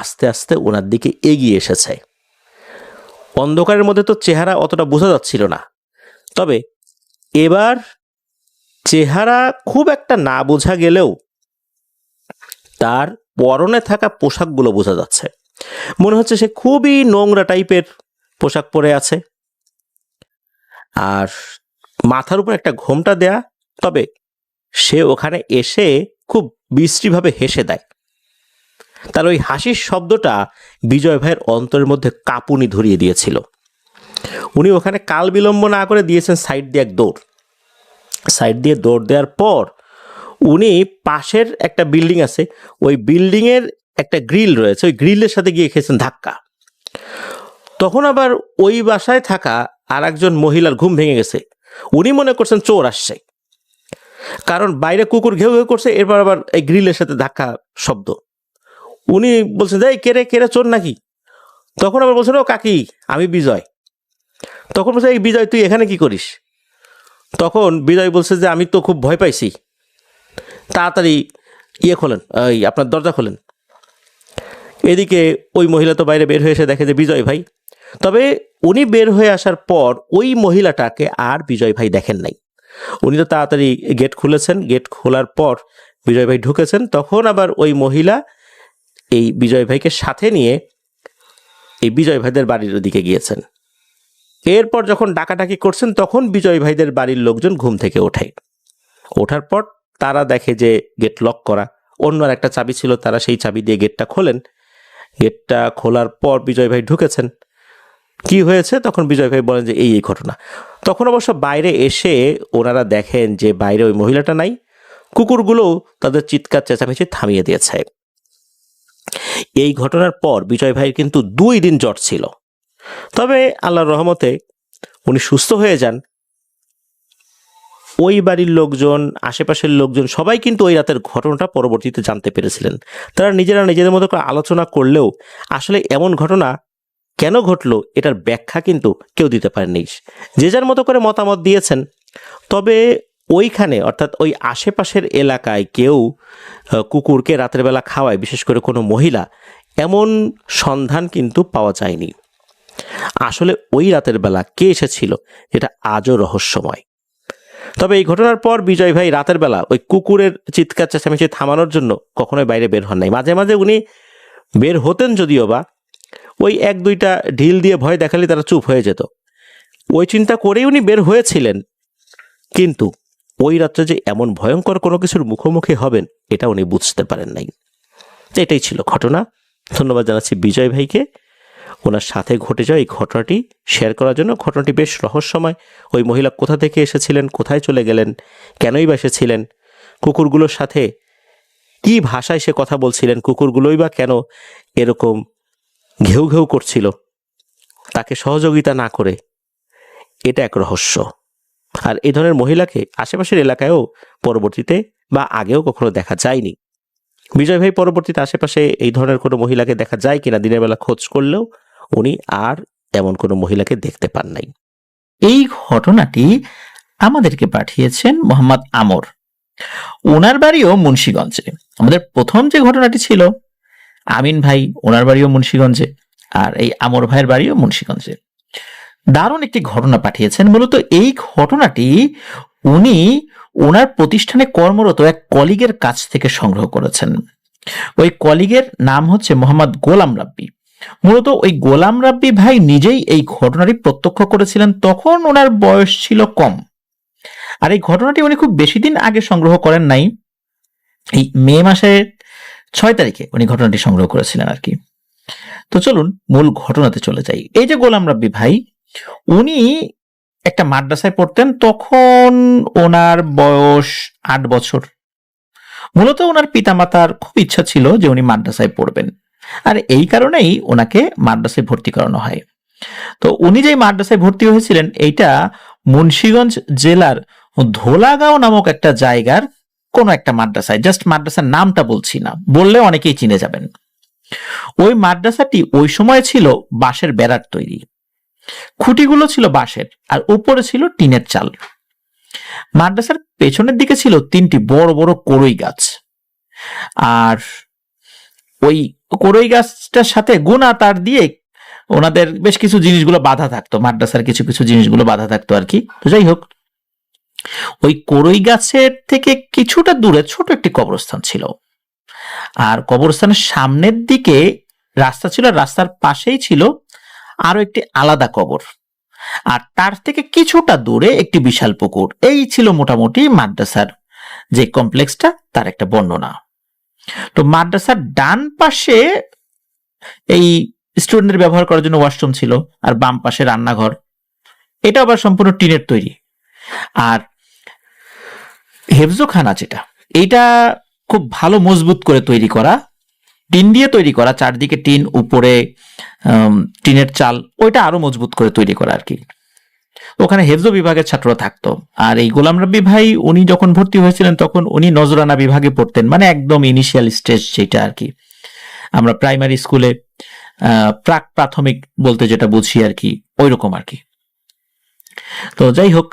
আস্তে আস্তে ওনার দিকে এগিয়ে এসেছে। অন্ধকারের মধ্যে তো চেহারা অতটা বোঝা যাচ্ছিল না, তবে এবার চেহারা খুব একটা না বোঝা গেলেও তার পরনে থাকা পোশাকগুলো বোঝা যাচ্ছে। মনে হচ্ছে সে খুবই নোংরা টাইপের পোশাক পরে আছে, আর মাথার উপর একটা ঘোমটা দেয়া। তবে সে ওখানে এসে খুব বিশ্রীভাবে হেসে দেয়। তার ওই হাসির শব্দটা বিজয় ভাইয়ের অন্তরের মধ্যে কাঁপুনি ধরিয়ে দিয়েছিল। উনি ওখানে কাল বিলম্ব না করে দিয়েছেন সাইড দিয়ে এক দৌড়। সাইড দিয়ে দৌড় দেওয়ার পর উনি পাশের একটা বিল্ডিং আছে, ওই বিল্ডিংয়ের একটা গ্রিল রয়েছে, ওই গ্রিলের সাথে গিয়ে খেয়েছেন ধাক্কা। তখন আবার ওই বাসায় থাকা আর একজন মহিলার ঘুম ভেঙে গেছে। উনি মনে করছেন চোর আসছে, কারণ বাইরে কুকুর ঘেউ ঘেউ করছে, এরপর আবার এই গ্রিলের সাথে ধাক্কা শব্দ। উনি বলছেন যে এই কেরে কেরে চোর নাকি? তখন আবার বলছেন ও কাকি আমি বিজয়। তখন বলছে এই বিজয় তুই এখানে কি করিস? তখন বিজয় বলছে যে আমি তো খুব ভয় পাইছি, তাড়াতাড়ি খোলেন, এই আপনার দরজা খোলেন। এদিকে ওই মহিলা তো বাইরে বের হয়ে এসে দেখে যে বিজয় ভাই। তবে উনি বের হয়ে আসার পর ওই মহিলাটাকে আর বিজয় ভাই দেখেন নাই। উনি তো তাড়াতাড়ি গেট খুলেছেন, গেট খোলার পর বিজয় ভাই ঢুকেছেন। তখন আবার ওই মহিলা এই বিজয় ভাইকে সাথে নিয়ে এই বিজয় ভাইদের বাড়ির দিকে গিয়েছেন। এরপর যখন ডাকাডাকি করছেন তখন বিজয় ভাইদের বাড়ির লোকজন ঘুম থেকে ওঠে। ওঠার পর তারা দেখে যে গেট লক করা, অন্য আর একটা চাবি ছিল, তারা সেই চাবি দিয়ে গেটটা খোলেন। গেটটা খোলার পর বিজয় ভাই ঢুকেছেন। কি হয়েছে তখন বিজয় ভাই বলেন যে এই ঘটনা। তখন অবশ্য বাইরে এসে ওনারা দেখেন যে বাইরে ওই মহিলাটা নাই, কুকুরগুলোও তাদের চিৎকার চেঁচামেচি থামিয়ে দিয়েছে। এই ঘটনার পর বিজয় ভাইয়ের কিন্তু 2 দিন জ্বর ছিল, তবে আল্লাহর রহমতে উনি সুস্থ হয়ে যান। ওই বাড়ির লোকজন, আশেপাশের লোকজন সবাই কিন্তু ওই রাতের ঘটনাটা পরবর্তীতে জানতে পেরেছিলেন। তারা নিজেরা নিজেদের মতো করে আলোচনা করলেও আসলে এমন ঘটনা কেন ঘটলো এটার ব্যাখ্যা কিন্তু কেউ দিতে পারেননি। যে যার মতো করে মতামত দিয়েছেন। তবে ওইখানে অর্থাৎ ওই আশেপাশের এলাকায় কেউ কুকুরকে রাতের বেলা খাওয়ায়, বিশেষ করে কোনো মহিলা, এমন সন্ধান কিন্তু পাওয়া যায়নি। আসলে ওই রাতের বেলা কে এসেছিল এটা আজও রহস্যময়। তবে এই ঘটনার পর বিজয় ভাই রাতের বেলা ওই কুকুরের চিৎকার চেঁচামেচি থামানোর জন্য কখনোই বাইরে বের হন নাই। মাঝে মাঝে উনি বের হতেন যদিও বা ওই 1-2টা ঢিল দিয়ে ভয় দেখালে তারা চুপ হয়ে যেত। ওই চিন্তা করেই উনি বের হয়েছিলেন, কিন্তু ওই রাত্রে যে এমন ভয়ঙ্কর কোনো কিছুর মুখোমুখি হবেন এটা উনি বুঝতে পারেন নাই। এটাই ছিল ঘটনা। ধন্যবাদ জানাচ্ছি বিজয় ভাইকে ওনার সাথে ঘটে যাওয়া এই ঘটনাটি শেয়ার করার জন্য। ঘটনাটি বেশ রহস্যময়। ওই মহিলা কোথা থেকে এসেছিলেন, কোথায় চলে গেলেন, কেনই বা এসেছিলেন, কুকুরগুলোর সাথে কি ভাষায় সে কথা বলছিলেন, কুকুরগুলোই বা কেন এরকম ঘেউ ঘেউ করছিল তাকে সহযোগিতা না করে, এটা এক রহস্য। আর এই ধরনের মহিলাকে আশেপাশের এলাকায়ও পরবর্তীতে বা আগেও কখনো দেখা যায়নি। বিজয় ভাই পরবর্তীতে আশেপাশে এই ধরনের কোনো মহিলাকে দেখা যায় কিনা দিনের বেলা খোঁজ করলেও উনি আর এমন কোনো মহিলাকে দেখতে পান নাই। এই ঘটনাটি আমাদেরকে পাঠিয়েছেন মোহাম্মদ আমর। ওনার বাড়িও মুন্সিগঞ্জে। আমাদের প্রথম যে ঘটনাটি ছিল আমিন ভাই, ওনার বাড়িও মুন্সিগঞ্জে, আর এই আমর ভাইয়ের বাড়িও মুন্সিগঞ্জে। দারুণ একটি ঘটনা পাঠিয়েছেন। মূলত এই ঘটনাটি উনি ওনার প্রতিষ্ঠানে কর্মরত এক কলিগের কাছ থেকে সংগ্রহ করেছেন। ওই কলিগের নাম হচ্ছে মোহাম্মদ গোলাম রাব্বি। মূলত ওই গোলাম রাব্বি ভাই নিজেই এই ঘটনাটি প্রত্যক্ষ করেছিলেন, তখন ওনার বয়স ছিল কম। আর এই ঘটনাটি উনি খুব বেশি দিন আগে সংগ্রহ করেন নাই, এই মে মাসের 6 তারিখে উনি ঘটনাটি সংগ্রহ করেছিলেন আর কি। তো চলুন মূল ঘটনাতে চলে যাই। এই যে গোলাম রাব্বি ভাই, উনি একটা মাদ্রাসায় পড়তেন, তখন ওনার বয়স 8 বছর। মূলত ওনার পিতামাতার খুব ইচ্ছা ছিল যে উনি মাদ্রাসায় পড়বেন, আর এই কারণেই ওনাকে মাদ্রাসায় ভর্তি করানো হয়। তো উনি যে মাদ্রাসায় ভর্তি হয়েছিলেন এইটা মুন্সিগঞ্জ জেলার ধোলাগাঁও নামক একটা জায়গার কোন একটা মাদ্রাসায়। জাস্ট মাদ্রাসার নামটা বলছি না, বললে অনেকেই চিনে যাবেন। ওই মাদ্রাসাটি ওই সময় ছিল বাঁশের বেড়ার তৈরি, খুঁটিগুলো ছিল বাঁশের আর উপরে ছিল টিনের চাল। মাদ্রাসার পেছনের দিকে ছিল 3টি বড় বড় কড়ই গাছ। আর ওই কড়ই গাছটার সাথে গুনা তার দিয়ে ওনাদের বেশ কিছু জিনিসগুলো বাধা থাকতো, মাদ্রাসার কিছু কিছু জিনিসগুলো বাধা থাকতো আর কি। তো যাই হোক, ওই কড়ই গাছের থেকে কিছুটা দূরে ছোট একটি কবরস্থান ছিল, আর কবরস্থানের সামনের দিকে রাস্তা ছিল, আর রাস্তার পাশেই ছিল আরো একটি আলাদা কবর, আর তার থেকে কিছুটা দূরে একটি বিশাল পুকুর। এই ছিল মোটামুটি মাদ্রাসার যে কমপ্লেক্সটা তার একটা বর্ণনা। তো মাদ্রাসার ডান পাশে এই স্টুডেন্টদের ব্যবহার করার জন্য ওয়াশরুম ছিল, আর বাম পাশে রান্নাঘর। এটা আবার সম্পূর্ণ টিনের তৈরি। আর হেফজোখানা যেটা, এইটা খুব ভালো মজবুত করে তৈরি করা, টিন দিয়ে তৈরি করা, চারদিকে টিন, উপরে টিনের চাল, ওইটা আরো মজবুত করে তৈরি করা আর কি। ওখানে হেফজো বিভাগের ছাত্ররা থাকতো। আর এই গোলাম রাব্বি ভাই উনি যখন ভর্তি হয়েছিলেন তখন উনি নজরানা বিভাগে পড়তেন, মানে একদম ইনিশিয়াল স্টেজ যেটা আর কি, আমরা প্রাইমারি স্কুলে প্রাক প্রাথমিক বলতে যেটা বুঝি আর কি, ওই রকম আর কি। তো যাই হোক,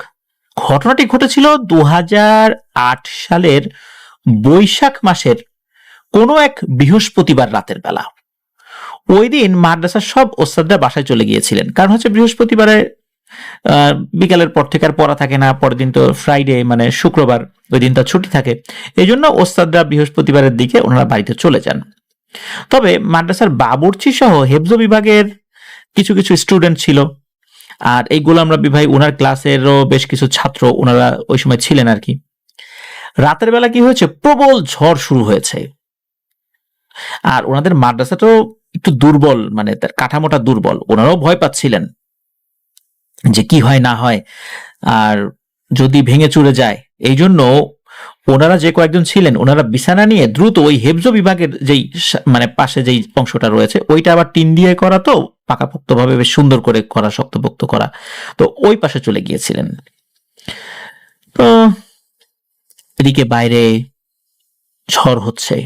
ঘটনাটি ঘটেছিল 2008 সালের বৈশাখ মাসের কোনো এক বৃহস্পতিবার রাতের বেলা। ওই দিন মাদ্রাসার সব ওস্তাদরা বাসায় চলে গিয়েছিলেন, কারণ হচ্ছে বৃহস্পতিবারে বিকালের পর থেকে আর পড়া থাকে না, পরের দিন তো ফ্রাইডে মানে শুক্রবার, ওই দিনটা ছুটি থাকে। এই জন্য ওস্তাদরা বৃহস্পতিবারের দিকে ওনারা বাড়িতে চলে যান। তবে মাদ্রাসার বাবুর্চি সহ হেফজো বিভাগের কিছু কিছু স্টুডেন্ট ছিল, আর এই গোলাম রাব্বি ভাই ওনার ক্লাসেরও বেশ কিছু ছাত্র ওনারা ওই সময় ছিলেন আর কি। রাতের বেলা কি হয়েছে, প্রবল ঝড় শুরু হয়েছে, আর ওনাদের মাদ্রাসাটাও একটু দুর্বল, মানে তার কাঠামোটা দুর্বল, ওনারাও ভয় পাচ্ছিলেন যে কি হয় না হয়, আর যদি ভেঙে চুরে যায়। এই জন্য ওনারা যে কয়েকজন ছিলেন ওনারা বিছানা নিয়ে দ্রুত ওই হেফজো বিভাগের যেই মানে পাশে যেই অংশটা রয়েছে, ওইটা আবার টিন দিয়ে করা, তো পাকাপোক্ত ভাবে বেশ সুন্দর করে করা, শক্তপোক্ত করা, তো ওই পাশে চলে গিয়েছিলেন। তো এদিকে বাইরে ঝড় হচ্ছে,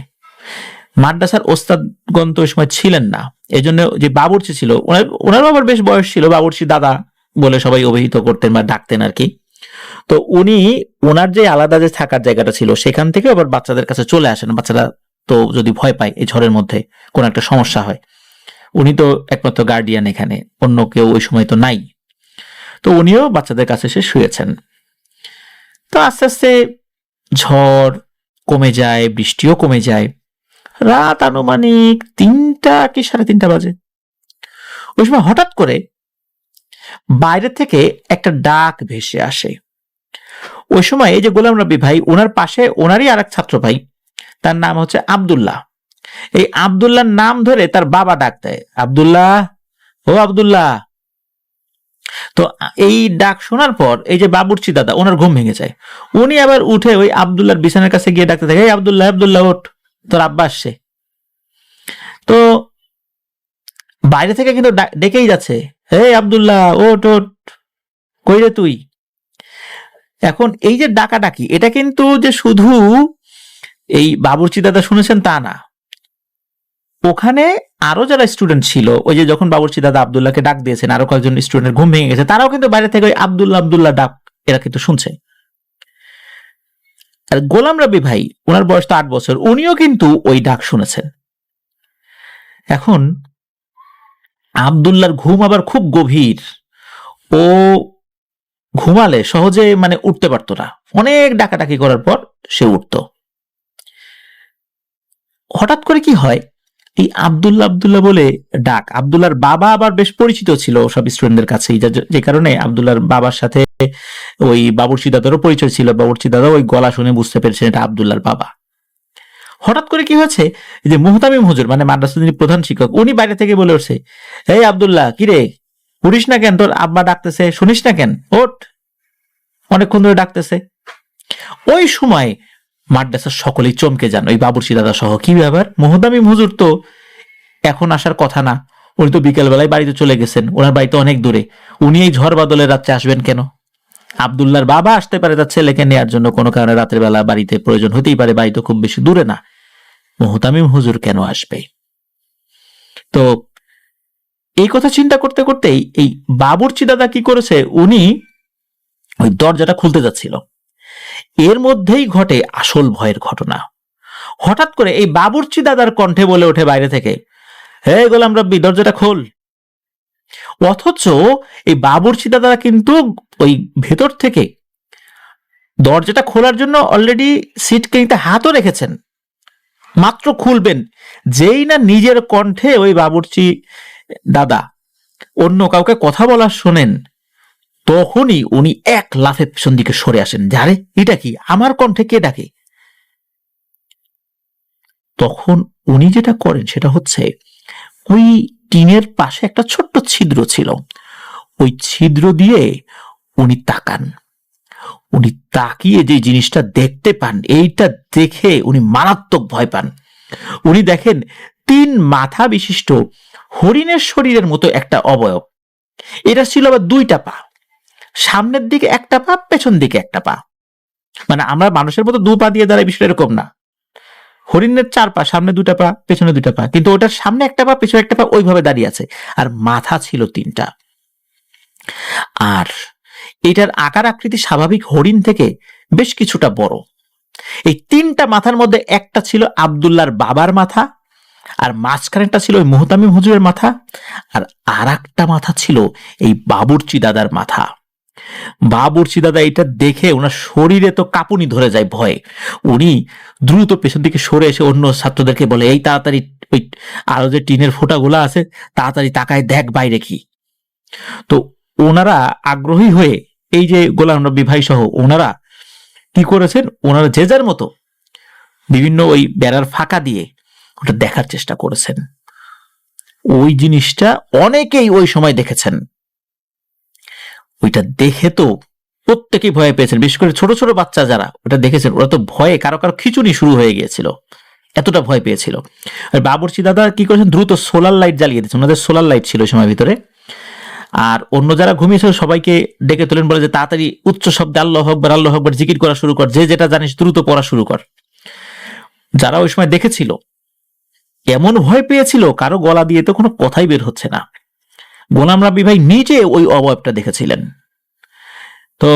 মাদ্রাসার ওস্তাদগণ তো ওই সময় ছিলেন না, এই জন্য যে বাবুর্চি ছিল ওনারও আবার বেশ বয়স ছিল, বাবুর্চি দাদা বলে সবাই অভিহিত করতেন বা ডাকতেন আর কি। তো উনি ওনার যে আলাদা যে থাকার জায়গাটা ছিল সেখান থেকে আবার বাচ্চাদের কাছে চলে আসেন। বাচ্চারা তো যদি ভয় পায় এই ঝড়ের মধ্যে, কোন একটা সমস্যা হয়, উনি তো একমাত্র গার্ডিয়ান এখানে, অন্য কেউ ওই সময় তো নাই। তো উনিও বাচ্চাদের কাছে এসে শুয়েছেন। তো আস্তে আস্তে ঝড় কমে যায়, বৃষ্টিও কমে যায়। রাত আনুমানিক 3টা কি 3:30 বাজে। ওই সময় হঠাৎ করে বাইরে থেকে একটা ডাক ভেসে আসে। ওই সময় এই যে গোলাম রাব্বি ভাই, ওনার পাশে ওনারই আর এক ছাত্র ভাই, তার নাম হচ্ছে আব্দুল্লাহ। এই আব্দুল্লাহর নাম ধরে তার বাবা ডাক দেয়, আব্দুল্লাহ, ও আব্দুল্লাহ। তো এই ডাক শোনার পর এই যে বাবুর্চি দাদা, ওনার ঘুম ভেঙে যায়। উনি আবার উঠে ওই আব্দুল্লাহর বিছানার কাছে গিয়ে ডাকতে থাকে, এই আব্দুল্লাহ, আব্দুল্লাহ ওঠ, তোর আব্বা আসছে। তো বাইরে থেকে কিন্তু ডেকেই যাচ্ছে, হে আব্দুল্লাহ ওঠ ওঠ, কই রে তুই। এখন এই যে ডাকাডাকি, এটা কিন্তু যে শুধু এই বাবুর্চি দাদা শুনেছেন তা না, ওখানে আরো যারা স্টুডেন্ট ছিল, ওই যে যখন বাবুর্চি দাদা আব্দুল্লাহকে ডাক দিয়েছেন, আরো কয়েকজন স্টুডেন্টের ঘুম ভেঙে গেছে, তারাও কিন্তু বাইরে থেকে ওই আব্দুল্লাহ আব্দুল্লাহ ডাক এরা কিন্তু শুনছে। আর গোলাম রাব্বি ভাই, ওনার বয়স তো 8 বছর, উনিও কিন্তু ওই ডাক শুনেছেন। এখন আব্দুল্লাহর ঘুম আবার খুব গভীর, ও ঘুমালে সহজে মানে উঠতে পারতো না, অনেক ডাকাডাকি করার পর সে উঠত। হঠাৎ করে কি হয়, এই আব্দুল্লাহ আব্দুল্লাহ বলে ডাক, আব্দুল্লাহর বাবা আবার বেশ পরিচিত ছিল সব স্টুডেন্টদের কাছে, যে কারণে আব্দুল্লাহর বাবার সাথে ওই বাবুর্চি দাদারও পরিচয় ছিল। বাবুর্চি দাদা ওই গলা শুনে বুঝতে পেরেছেন এটা আব্দুল্লাহর বাবা। হঠাৎ করে কি হয়েছে, এই যে মুহতামিম হুজুর মানে মাদ্রাসার যিনি প্রধান শিক্ষক, উনি বাইরে থেকে বলে উঠছে, এই আব্দুল্লাহ, কিরে উঠিস না কেন, তোর আব্বা ডাকতেছে, শুনিস না কেন, ওঠ, অনেকক্ষণ ধরে ডাকতেছে। ওই সময় মাদ্রাসার সকলেই চমকে যান, ওই বাবুর্চি দাদা সহ। কি ব্যাপার, মুহতামিম হুজুর তো এখন আসার কথা না, উনি তো বিকেল বেলায় বাড়িতে চলে গেছেন, ওনার বাড়িতে অনেক দূরে, উনি এই ঝড় বাদলের রাত্রে আসবেন কেন? আব্দুল্লাহর বাবা আসতে পারে তার ছেলেকে নেওয়ার জন্য, কোনো কারণে রাতের বেলা বাড়িতে প্রয়োজন হতেই পারে, বাড়ি তো খুব বেশি দূরে না, মুহতামিম হুজুর কেন আসবে? তো এই কথা চিন্তা করতে করতেই এই বাবুর্চি দাদা কি করেছে, উনি ওই দরজাটা খুলতে যাচ্ছিল, এর মধ্যেই ঘটে আসল ভয়ের ঘটনা। হঠাৎ করে এই বাবুর্চি দাদার কণ্ঠে বলে ওঠে বাইরে থেকে, হে গোলাম রব্বি, দরজাটা খোল। অথচ এই বাবুর্চি দাদারা কিন্তু ওই ভেতর থেকে দরজাটা খোলার জন্য অলরেডি সিটকেনিতে হাতও রেখেছেন, মাত্র খুলবেন, যেই না নিজের কণ্ঠে ওই বাবুর্চি দাদা অন্য কাউকে কথা বলা শোনেন, তখনই উনি এক লাফে পেছন দিকে সরে আসেন, যারে এটা কি, আমার কণ্ঠে কে ডাকে। তখন উনি যেটা করেন সেটা হচ্ছে, ওই টিনের পাশে একটা ছোট্ট ছিদ্র ছিল, ওই ছিদ্র দিয়ে উনি তাকান। উনি তাকিয়ে যে জিনিসটা দেখতে পান, এইটা দেখে উনি মারাত্মক ভয় পান। উনি দেখেন 3 মাথা বিশিষ্ট হরিণের শরীরের মতো একটা অবয়ব। এটা ছিল আবার 2টা পা, সামনের দিকে একটা পা, পেছন দিকে একটা পা। মানে আমরা মানুষের মতো 2 পা দিয়ে দাঁড়াই, বিষয়টা এরকম না। হরিণের 4 পা, সামনে 2টা পা, পেছনে 2টা পা, কিন্তু ওটার সামনে একটা পা, পেছনে একটা পা, ওইভাবে দাঁড়িয়ে আছে। আর মাথা ছিল 3টা। আর এটার আকার আকৃতি স্বাভাবিক হরিণ থেকে বেশ কিছুটা বড়। এই 3টা মাথার মধ্যে একটা ছিল আব্দুল্লাহর বাবার মাথা, আর মাঝখানেরটা ছিল ওই মুহতামিম হুজুরের মাথা, আর একটা মাথা ছিল এই বাবুর্চি দাদার মাথা। বাবুর্চি দাদা এটা দেখে ওনার শরীরে তো কাঁপুনি ধরে যায় ভয়ে। উনি দ্রুত পেছন দিকে সরে এসে অন্য ছাত্রদেরকে বলে, এই তাড়াতাড়ি ওই আরো যে টিনের ফোঁটাগুলো আছে তাড়াতাড়ি তাকায় দেখ বাইরে কি। তো ওনারা আগ্রহী হয়ে, এই যে গোলাম রব্বি ভাই সহ ওনারা কি করেছেন, ওনারা যে যার মতো বিভিন্ন ওই বেড়ার ফাঁকা দিয়ে ওটা দেখার চেষ্টা করেছেন। ওই জিনিসটা অনেকেই ওই সময় দেখেছেন। ওইটা দেখে তো প্রত্যেকেই ভয় পেয়েছেন, বিশেষ করে ছোট ছোট বাচ্চা যারা ওটা দেখেছেন, ওরা তো ভয়ে কারো কারো খিচুনি শুরু হয়ে গিয়েছিল, এতটা ভয় পেয়েছিল। আর বাবুর্চি দাদা কি করেছেন, দ্রুত সোলার লাইট জ্বালিয়ে দিয়েছেন। ওনাদের সোলার লাইট ছিল ওই সময় ভিতরে। আর অন্য যারা ঘুমিয়েছিল সবাইকে ডেকে তোলেন, বলে যে তাড়াতাড়ি উচ্চ শব্দে আল্লাহু আকবার আল্লাহু আকবার জিকির করা শুরু কর, যে যেটা জানিস দ্রুত পড়া শুরু কর। যারা ওই সময় দেখেছিল এমন ভয় পেয়েছিল, কারো গলা দিয়ে তো কোনো কথাই বের হচ্ছে না। গোলাম রাব্বি ভাই নিজে ওই অবয়বটা দেখেছিলেন। তো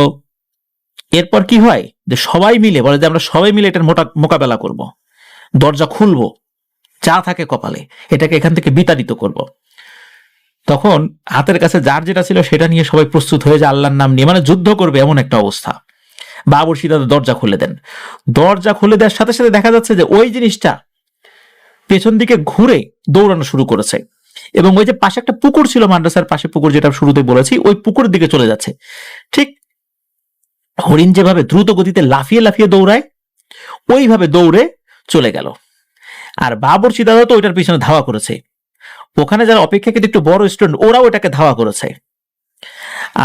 এরপর কি হয়, যে সবাই মিলে বলে যে আমরা সবাই মিলে এটার মোকাবেলা করব, দরজা খুলবো, যা থাকে কপালে এটাকে এখান থেকে বিতাড়িত করব। তখন হাতের কাছে যার যেটা ছিল সেটা নিয়ে সবাই প্রস্তুত হয়ে যায় আল্লাহর নাম নিয়ে, মানে যুদ্ধ করবে এমন একটা অবস্থা। বাবুর্চি দাদা দরজা খুলে দেন। দরজা খুলে দেওয়ার সাথে সাথে দেখা যাচ্ছে যে ওই জিনিসটা পেছন দিকে ঘুরে দৌড়ানো শুরু করেছে, এবং ওই যে পাশে একটা পুকুর ছিল, মাদ্রাসার পাশে পুকুর, যেটা শুরুতে বলেছি, ওই পুকুরের দিকে চলে যাচ্ছে। ঠিক হরিণ যেভাবে দ্রুত গতিতে লাফিয়ে লাফিয়ে দৌড়ায়, ওইভাবে দৌড়ে চলে গেল। আর বাবুর্চি দাদা তো ওইটার পিছনে ধাওয়া করেছে। ওখানে যারা অপেক্ষাকৃত একটু বড় স্টুডেন্ট, ওরাও এটাকে ধাওয়া করেছে।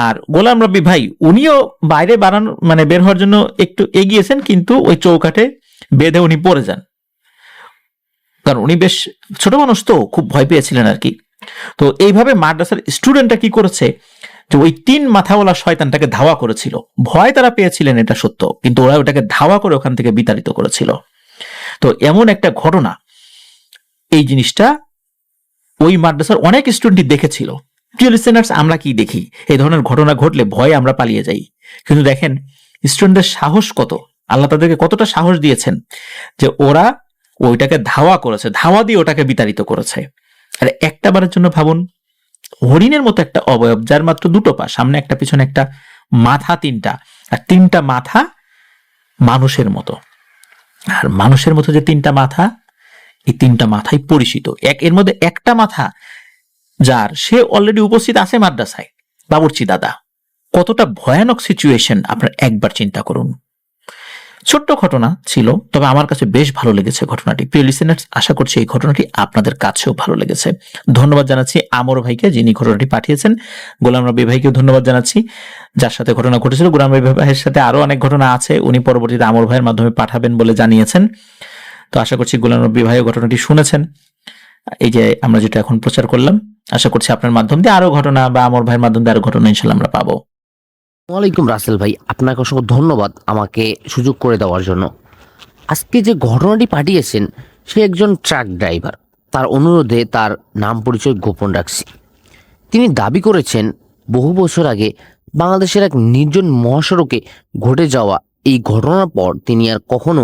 আর গোলাম রব্বি ভাই উনিও বাইরে বানানো মানে বের হওয়ার জন্য একটু এগিয়েছেন, কিন্তু ওই চৌকাঠে বেঁধে উনি পড়ে যান, কারণ উনি বেশ ছোট মানুষ তো খুব ভয় পেয়েছিলেন আর কি। তো এইভাবে মাদ্রাসার স্টুডেন্টরা কি করেছে, যে ওই 3 মাথাওয়ালা শয়তানটাকে ধাওয়া করেছিল। ভয় তারা পেয়েছিলেন এটা সত্য, কিন্তু ওরা ওটাকে ধাওয়া করে ওখান থেকে বিতাড়িত করেছিল। তো এমন একটা ঘটনা, এই জিনিসটা ওই মাদ্রাসার অনেক স্টুডেন্টই দেখেছিল। প্রিয় লিসেনার্স, আমরা কি দেখি, এই ধরনের ঘটনা ঘটলে ভয়ে আমরা পালিয়ে যাই, কিন্তু দেখেন স্টুডেন্টদের সাহস কত, আল্লাহ তাদেরকে কতটা সাহস দিয়েছেন যে ওরা ওইটাকে ধাওয়া করেছে, ধাওয়া দিয়ে ওটাকে বিতাড়িত করেছে। আর একটা বারের জন্য ভাবুন, হরিণের মতো একটা অবয়ব, যার মাত্র 2টো পা, সামনে একটা পিছনে একটা, মাথা 3টা, আর 3টা মাথা মানুষের মতো। আর মানুষের মতো যে 3টা মাথা, এই 3টা মাথাই পরিচিত। এর মধ্যে একটা মাথা যার, সে অলরেডি উপস্থিত আছে মাদ্রাসায়, বাবুর্চি দাদা। কতটা ভয়ানক সিচুয়েশন আপনার একবার চিন্তা করুন। ছোট্ট ঘটনা ছিল, তবে আমার কাছে বেশ ভালো লেগেছে ঘটনাটি। প্রিয় লিসেনার্স, আশা করছি এই ঘটনাটি আপনাদের কাছেও ভালো লেগেছে। ধন্যবাদ জানাচ্ছি আমর ভাইকে, যিনি ঘটনাটি পাঠিয়েছেন। গোলাম রব্বি ভাইকেও ধন্যবাদ জানাচ্ছি, যার সাথে ঘটনা ঘটেছিল। গোলাম রব্বি ভাইয়ের সাথে আরো অনেক ঘটনা আছে, উনি পরবর্তীতে আমর ভাইয়ের মাধ্যমে পাঠাবেন বলে জানিয়েছেন। তো আশা করছি গোলাম রব্বি ভাইও ঘটনাটি শুনেছেন। এই যে আমরা যেটা এখন প্রচার করলাম, আশা করছি আপনার মাধ্যম দিয়ে আরো ঘটনা, বা আমর ভাইয়ের মাধ্যম দিয়ে আরো ঘটনা ইনশাল্লাহ আমরা পাবো। ওয়ালাইকুম রাসেল ভাই, আপনাকে অসংখ্য ধন্যবাদ আমাকে সুযোগ করে দেওয়ার জন্য। আজকে যে ঘটনাটি পাঠিয়েছেন, সে একজন ট্রাক ড্রাইভার। তার অনুরোধে তার নাম পরিচয় গোপন রাখছি। তিনি দাবি করেছেন বহু বছর আগে বাংলাদেশের এক নির্জন মহাসড়কে ঘটে যাওয়া এই ঘটনার পর তিনি আর কখনো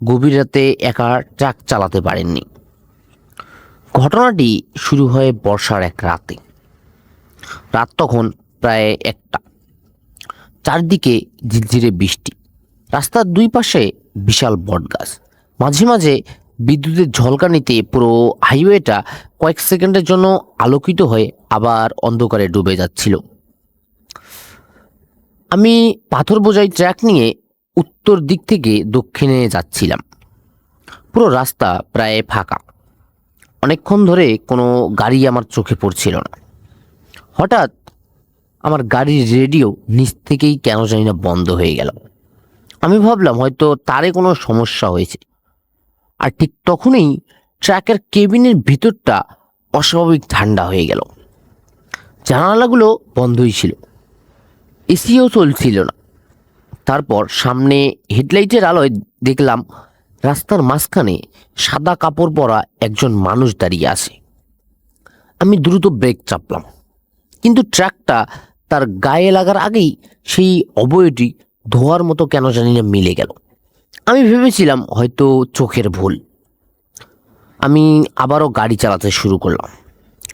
গভীর রাতে একা ট্রাক চালাতে পারেননি। ঘটনাটি শুরু হয় বর্ষার এক রাতে। রাত তখন প্রায় 1টা। চারদিকে ঝিরঝিরে বৃষ্টি। রাস্তার দুই পাশে বিশাল বটগাছ। মাঝে মাঝে বিদ্যুতের ঝলকানিতে পুরো হাইওয়েটা কয়েক সেকেন্ডের জন্য আলোকিত হয়ে আবার অন্ধকারে ডুবে যাচ্ছিল। আমি পাথর বোঝাই ট্রাক নিয়ে উত্তর দিক থেকে দক্ষিণে যাচ্ছিলাম। পুরো রাস্তা প্রায় ফাঁকা। অনেকক্ষণ ধরে কোনো গাড়ি আমার চোখে পড়ছিল না। হঠাৎ আমার গাড়ির রেডিও নিচ থেকেই কেন জানি না বন্ধ হয়ে গেল। আমি ভাবলাম হয়তো তারে কোনো সমস্যা হয়েছে। আর ঠিক তখনই ট্রাকের কেবিনের ভিতরটা অস্বাভাবিক ঠান্ডা হয়ে গেল। জানালাগুলো বন্ধই ছিল, এসিও চলছিল না। তারপর সামনে হেডলাইটের আলোয় দেখলাম রাস্তার মাঝখানে সাদা কাপড় পরা একজন মানুষ দাঁড়িয়ে আছে। আমি দ্রুত ব্রেক চাপলাম, কিন্তু ট্রাকটা তার গায়ে লাগার আগেই সেই অবয়টি ধোয়ার মতো কেন জানি না মিলে গেল। আমি ভেবেছিলাম হয়তো চোখের ভুল। আমি আবারও গাড়ি চালাতে শুরু করলাম।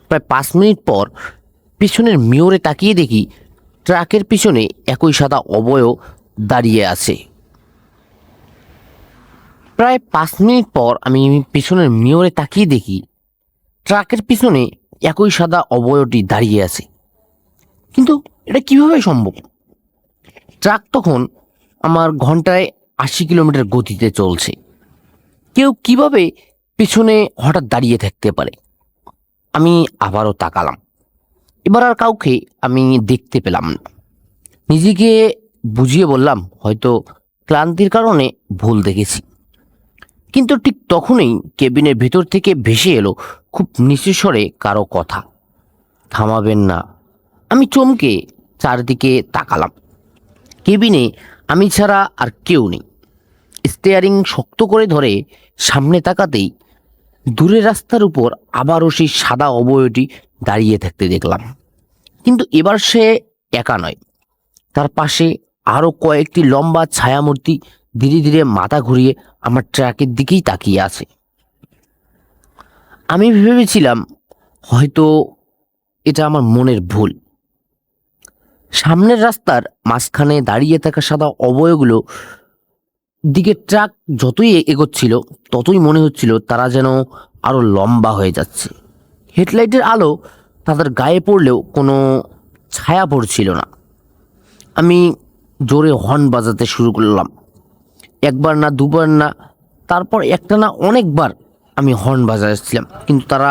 প্রায় 5 মিনিট পর পিছনের মিররে তাকিয়ে দেখি ট্রাকের পিছনে একই সাদা অবয়ব দাঁড়িয়ে আছে। প্রায় 5 মিনিট পর আমি পিছনের মিররে তাকিয়ে দেখি ট্রাকের পিছনে একই সাদা অবয়বটি দাঁড়িয়ে আছে। কিন্তু এটা কিভাবে সম্ভব? ট্রাক তখন আমার ঘন্টায় 80 কিলোমিটার গতিতে চলছে। কেউ কিভাবে পিছনে হঠাৎ দাঁড়িয়ে থাকতে পারে? আমি আবারও তাকালাম। এবার আর কাউকে আমি দেখতে পেলাম না। নিজেকে বুঝিয়ে বললাম হয়তো ক্লান্তির কারণে ভুল দেখেছি। কিন্তু ঠিক তখনই কেবিনের ভিতর থেকে ভেসে এলো খুব নিচু স্বরে কারো কথা, থামাবেন না। আমি চমকে চারদিকে তাকালাম। কেবিনে আমি ছাড়া আর কেউ নেই। স্টিয়ারিং শক্ত করে ধরে সামনে তাকাতেই দূরের রাস্তার উপর আবারও সেই সাদা অবয়বটি দাঁড়িয়ে থাকতে দেখলাম। কিন্তু এবার সে একা নয়, তার পাশে আরও কয়েকটি লম্বা ছায়ামূর্তি ধীরে ধীরে মাথা ঘুরিয়ে আমার ট্রাকের দিকেই তাকিয়ে আছে। আমি ভেবেছিলাম হয়তো এটা আমার মনের ভুল। সামনের রাস্তার মাঝখানে দাঁড়িয়ে থাকা সাদা অবয়বগুলো দিকে ট্রাক যতই এগোচ্ছিল ততই মনে হচ্ছিল তারা যেন আরো লম্বা হয়ে যাচ্ছে। হেডলাইটের আলো তাদের গায়ে পড়লেও কোনো ছায়া পড়ছিল না। আমি জোরে হর্ন বাজাতে শুরু করলাম। একবার না, দুবার না, তারপর একটা না অনেকবার আমি হর্ন বাজাচ্ছিলাম, কিন্তু তারা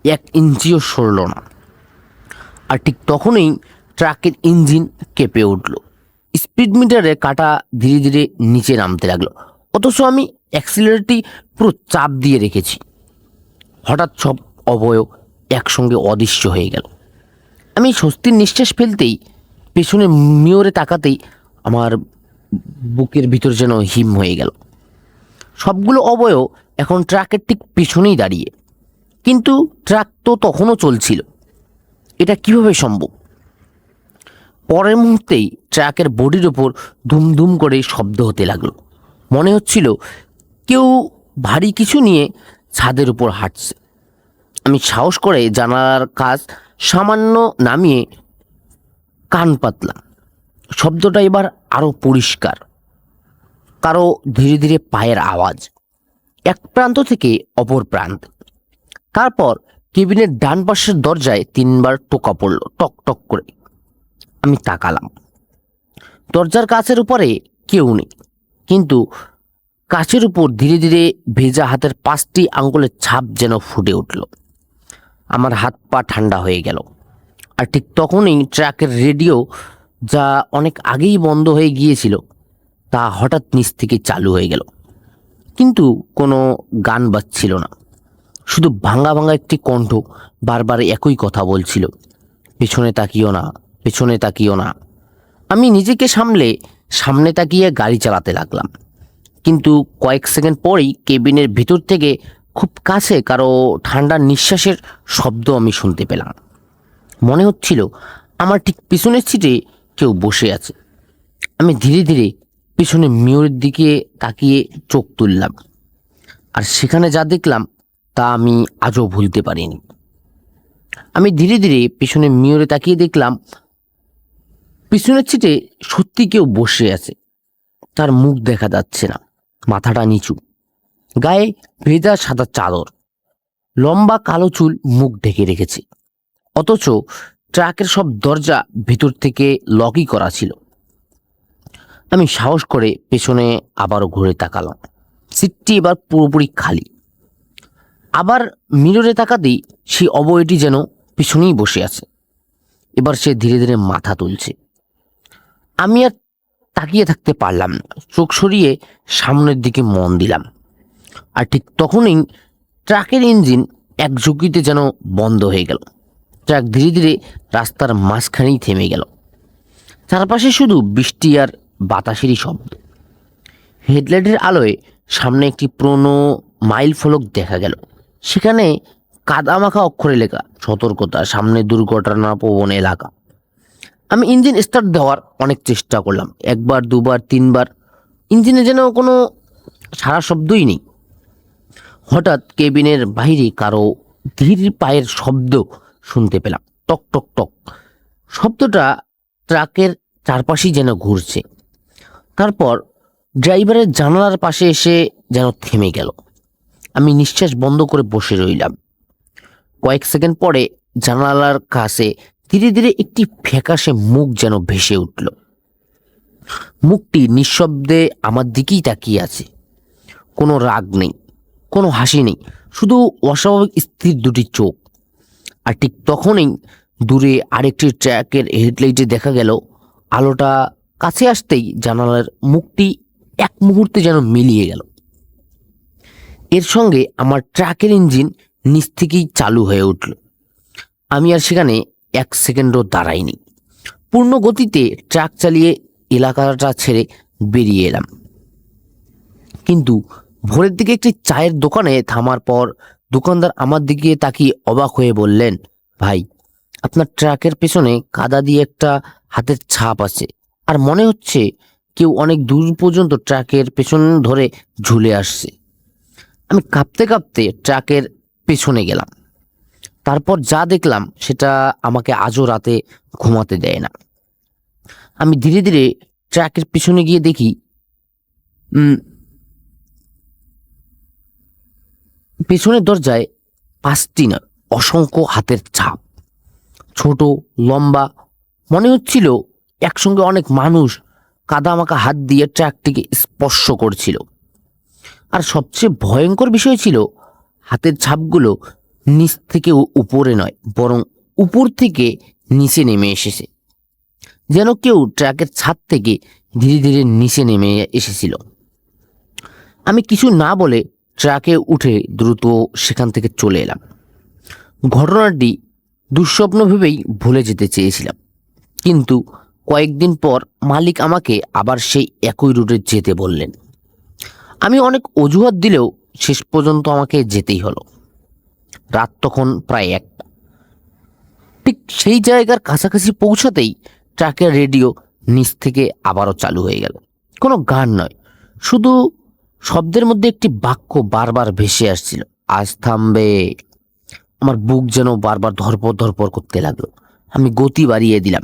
1 ইঞ্চিও সরল না। আর ঠিক তখনই ট্রাকের ইঞ্জিন কেঁপে উঠল। স্পিড মিটারে কাঁটা ধীরে ধীরে নিচে নামতে লাগলো, অথচ আমি অ্যাক্সিলারেটরটি পুরো চাপ দিয়ে রেখেছি। হঠাৎ সব অবয়ব একসঙ্গে অদৃশ্য হয়ে গেল। আমি স্বস্তির নিঃশ্বাস ফেলতেই পেছনে মিররে তাকাতেই আমার বুকের ভিতর যেন হিম হয়ে গেল। সবগুলো অবয়ব এখন ট্রাকের ঠিক পিছনেই দাঁড়িয়ে, কিন্তু ট্রাক তো তখনও চলছিল। এটা কিভাবে সম্ভব? পরের মুহূর্তেই ট্রাকের বডির ওপর ধুমধুম করে শব্দ হতে লাগলো। মনে হচ্ছিল কেউ ভারী কিছু নিয়ে ছাদের উপর হাঁটছে। আমি সাহস করে জানালার কাজ সামান্য নামিয়ে কান পাতলাম। শব্দটা এবার আরো পরিষ্কার, কারো ধীরে ধীরে পায়ের আওয়াজ এক প্রান্ত থেকে অপর প্রান্ত। তারপর কেবিনের ডান পাশের দরজায় 3 বার টোকা পড়ল, টক টক করে। আমি তাকালাম। দরজার কাছের উপরে কেউ নেই, কিন্তু কাছের উপর ধীরে ধীরে ভেজা হাতের 5টি আঙ্গুলের ছাপ যেন ফুটে উঠল। আমার হাত পা ঠান্ডা হয়ে গেল। আর ঠিক তখনই ট্রাকের রেডিও, যা অনেক আগেই বন্ধ হয়ে গিয়েছিল, তা হঠাৎ নিচ থেকে চালু হয়ে গেল। কিন্তু কোনো গান বাজছিল না, শুধু ভাঙা ভাঙা একটি কণ্ঠ বারবার একই কথা বলছিল, পেছনে তাকিও না, পেছনে তাকিও না। আমি নিজেকে সামনে তাকিয়ে গাড়ি চালাতে লাগলাম। কিন্তু কয়েক সেকেন্ড পরেই কেবিনের ভিতর থেকে খুব কাছে কারো ঠান্ডা নিঃশ্বাসের শব্দ আমি শুনতে পেলাম। মনে হচ্ছিল আমার ঠিক পিছনের সিটে কেউ বসে আছে। আমি ধীরে ধীরে পিছনে মিররের দিকে তাকিয়ে চোখ তুললাম, আর সেখানে যা দেখলাম তা আমি আজও ভুলতে পারিনি। আমি ধীরে ধীরে পিছনে মিররে তাকিয়ে দেখলাম পিছনের সিটে সত্যি কেউ বসে আছে। তার মুখ দেখা যাচ্ছে না, মাথাটা নিচু, গায়ে ভেজা সাদা চাদর, লম্বা কালো চুল মুখ ঢেকে রেখেছে। অথচ ট্রাকের সব দরজা ভিতর থেকে লকই করা ছিল। আমি সাহস করে পেছনে আবারও ঘুরে তাকালাম। সিটটি এবার পুরোপুরি খালি। আবার মিররে তাকাতেই সেই অবয়টি যেন পিছনেই বসে আছে। এবার সে ধীরে ধীরে মাথা তুলছে। আমি আর তাকিয়ে থাকতে পারলাম না, চোখ সরিয়ে সামনের দিকে মন দিলাম। আর ঠিক তখনই ট্রাকের ইঞ্জিন এক ঝুঁকিতে যেন বন্ধ হয়ে গেল। ট্রাক ধীরে ধীরে রাস্তার মাঝখানেই থেমে গেল। চারপাশে শুধু বৃষ্টি আর বাতাসেরই শব্দ। হেডলাইটের আলোয় সামনে একটি পুরনো মাইল ফলক দেখা গেল। সেখানে কাদামাখা অক্ষরে লেখা, সতর্কতা, সামনে দুর্ঘটনা প্রবণ এলাকা। আমি ইঞ্জিন স্টার্ট দেওয়ার অনেক চেষ্টা করলাম, একবার, দুবার, তিনবার। ইঞ্জিনে যেন কোনো সারা শব্দই নেই। হঠাৎ কেবিনের বাইরে কারো ধীর পায়ের শব্দ শুনতে পেলাম, টক টক টক। শব্দটা ট্রাকের চারপাশেই যেন ঘুরছে। তারপর ড্রাইভারের জানালার পাশে এসে যেন থেমে গেল। আমি নিঃশ্বাস বন্ধ করে বসে রইলাম। কয়েক সেকেন্ড পরে জানালার কাছে ধীরে ধীরে একটি ফ্যাকাশে মুখ যেন ভেসে উঠল। মুখটি নিঃশব্দে আমার দিকেই তাকিয়ে আছে। কোনো রাগ নেই, কোনো হাসি নেই, শুধু অস্বাভাবিক স্থির দুটি চোখ। আর ঠিক তখনই দূরে আরেকটি ট্রাকের হেডলাইটে দেখা গেল আলোটা কাছে আসতেই জানালার মুখটি এক মুহূর্তে যেন মিলিয়ে গেল। এর সঙ্গে আমার ট্রাকের ইঞ্জিন নিচ থেকেই চালু হয়ে উঠল। আমি আর সেখানে এক সেকেন্ডও দাঁড়াইনি। পূর্ণ গতিতে ট্রাক চালিয়ে এলাকাটা ছেড়ে বেরিয়ে এলাম। কিন্তু ভোরের দিকে একটি চায়ের দোকানে থামার পর দোকানদার আমার দিকে তাকিয়ে অবাক হয়ে বললেন, ভাই, আপনার ট্রাকের পেছনে কাদা দিয়ে একটা হাতের ছাপ আছে, আর মনে হচ্ছে কেউ অনেক দূর পর্যন্ত ট্রাকের পেছন ধরে ঝুলে আসছে। আমি কাঁপতে কাঁপতে ট্রাকের পেছনে গেলাম। তারপর যা দেখলাম সেটা আমাকে আজও রাতে ঘুমাতে দেয় না। আমি ধীরে ধীরে ট্রাকের পিছনে গিয়ে দেখি পেছনের দরজায় 5টি নয়, অসংখ্য হাতের ছাপ। ছোট, লম্বা, মনে হচ্ছিল একসঙ্গে অনেক মানুষ কাদামাখা হাত দিয়ে ট্রাকটিকে স্পর্শ করছিল। আর সবচেয়ে ভয়ঙ্কর বিষয় ছিল, হাতের ছাপগুলো নিচ থেকে উপরে নয়, বরং উপর থেকে নিচে নেমে এসেছে। যেন কেউ ট্রাকের ছাদ থেকে ধীরে ধীরে নিচে নেমে এসেছিল। আমি কিছু না বলে ট্রাকে উঠে দ্রুত সেখান থেকে চলে এলাম। ঘটনাটি দুঃস্বপ্ন ভেবেই ভুলে যেতে চেয়েছিলাম, কিন্তু কয়েকদিন পর মালিক আমাকে আবার সেই একই রুটে যেতে বললেন। আমি অনেক অজুহাত দিলেও শেষ পর্যন্ত আমাকে যেতেই হলো। রাত তখন প্রায় 1টা। ঠিক সেই জায়গার কাছাকাছি পৌঁছাতেই ট্রাকের রেডিও নিচ থেকে আবারও চালু হয়ে গেল। কোনো গান নয়, শুধু শব্দের মধ্যে একটি বাক্য বারবার ভেসে আসছিল, আজ থামবে। আমার বুক যেন বারবার ধরপড় ধরপড় করতে লাগলো। আমি গতি বাড়িয়ে দিলাম।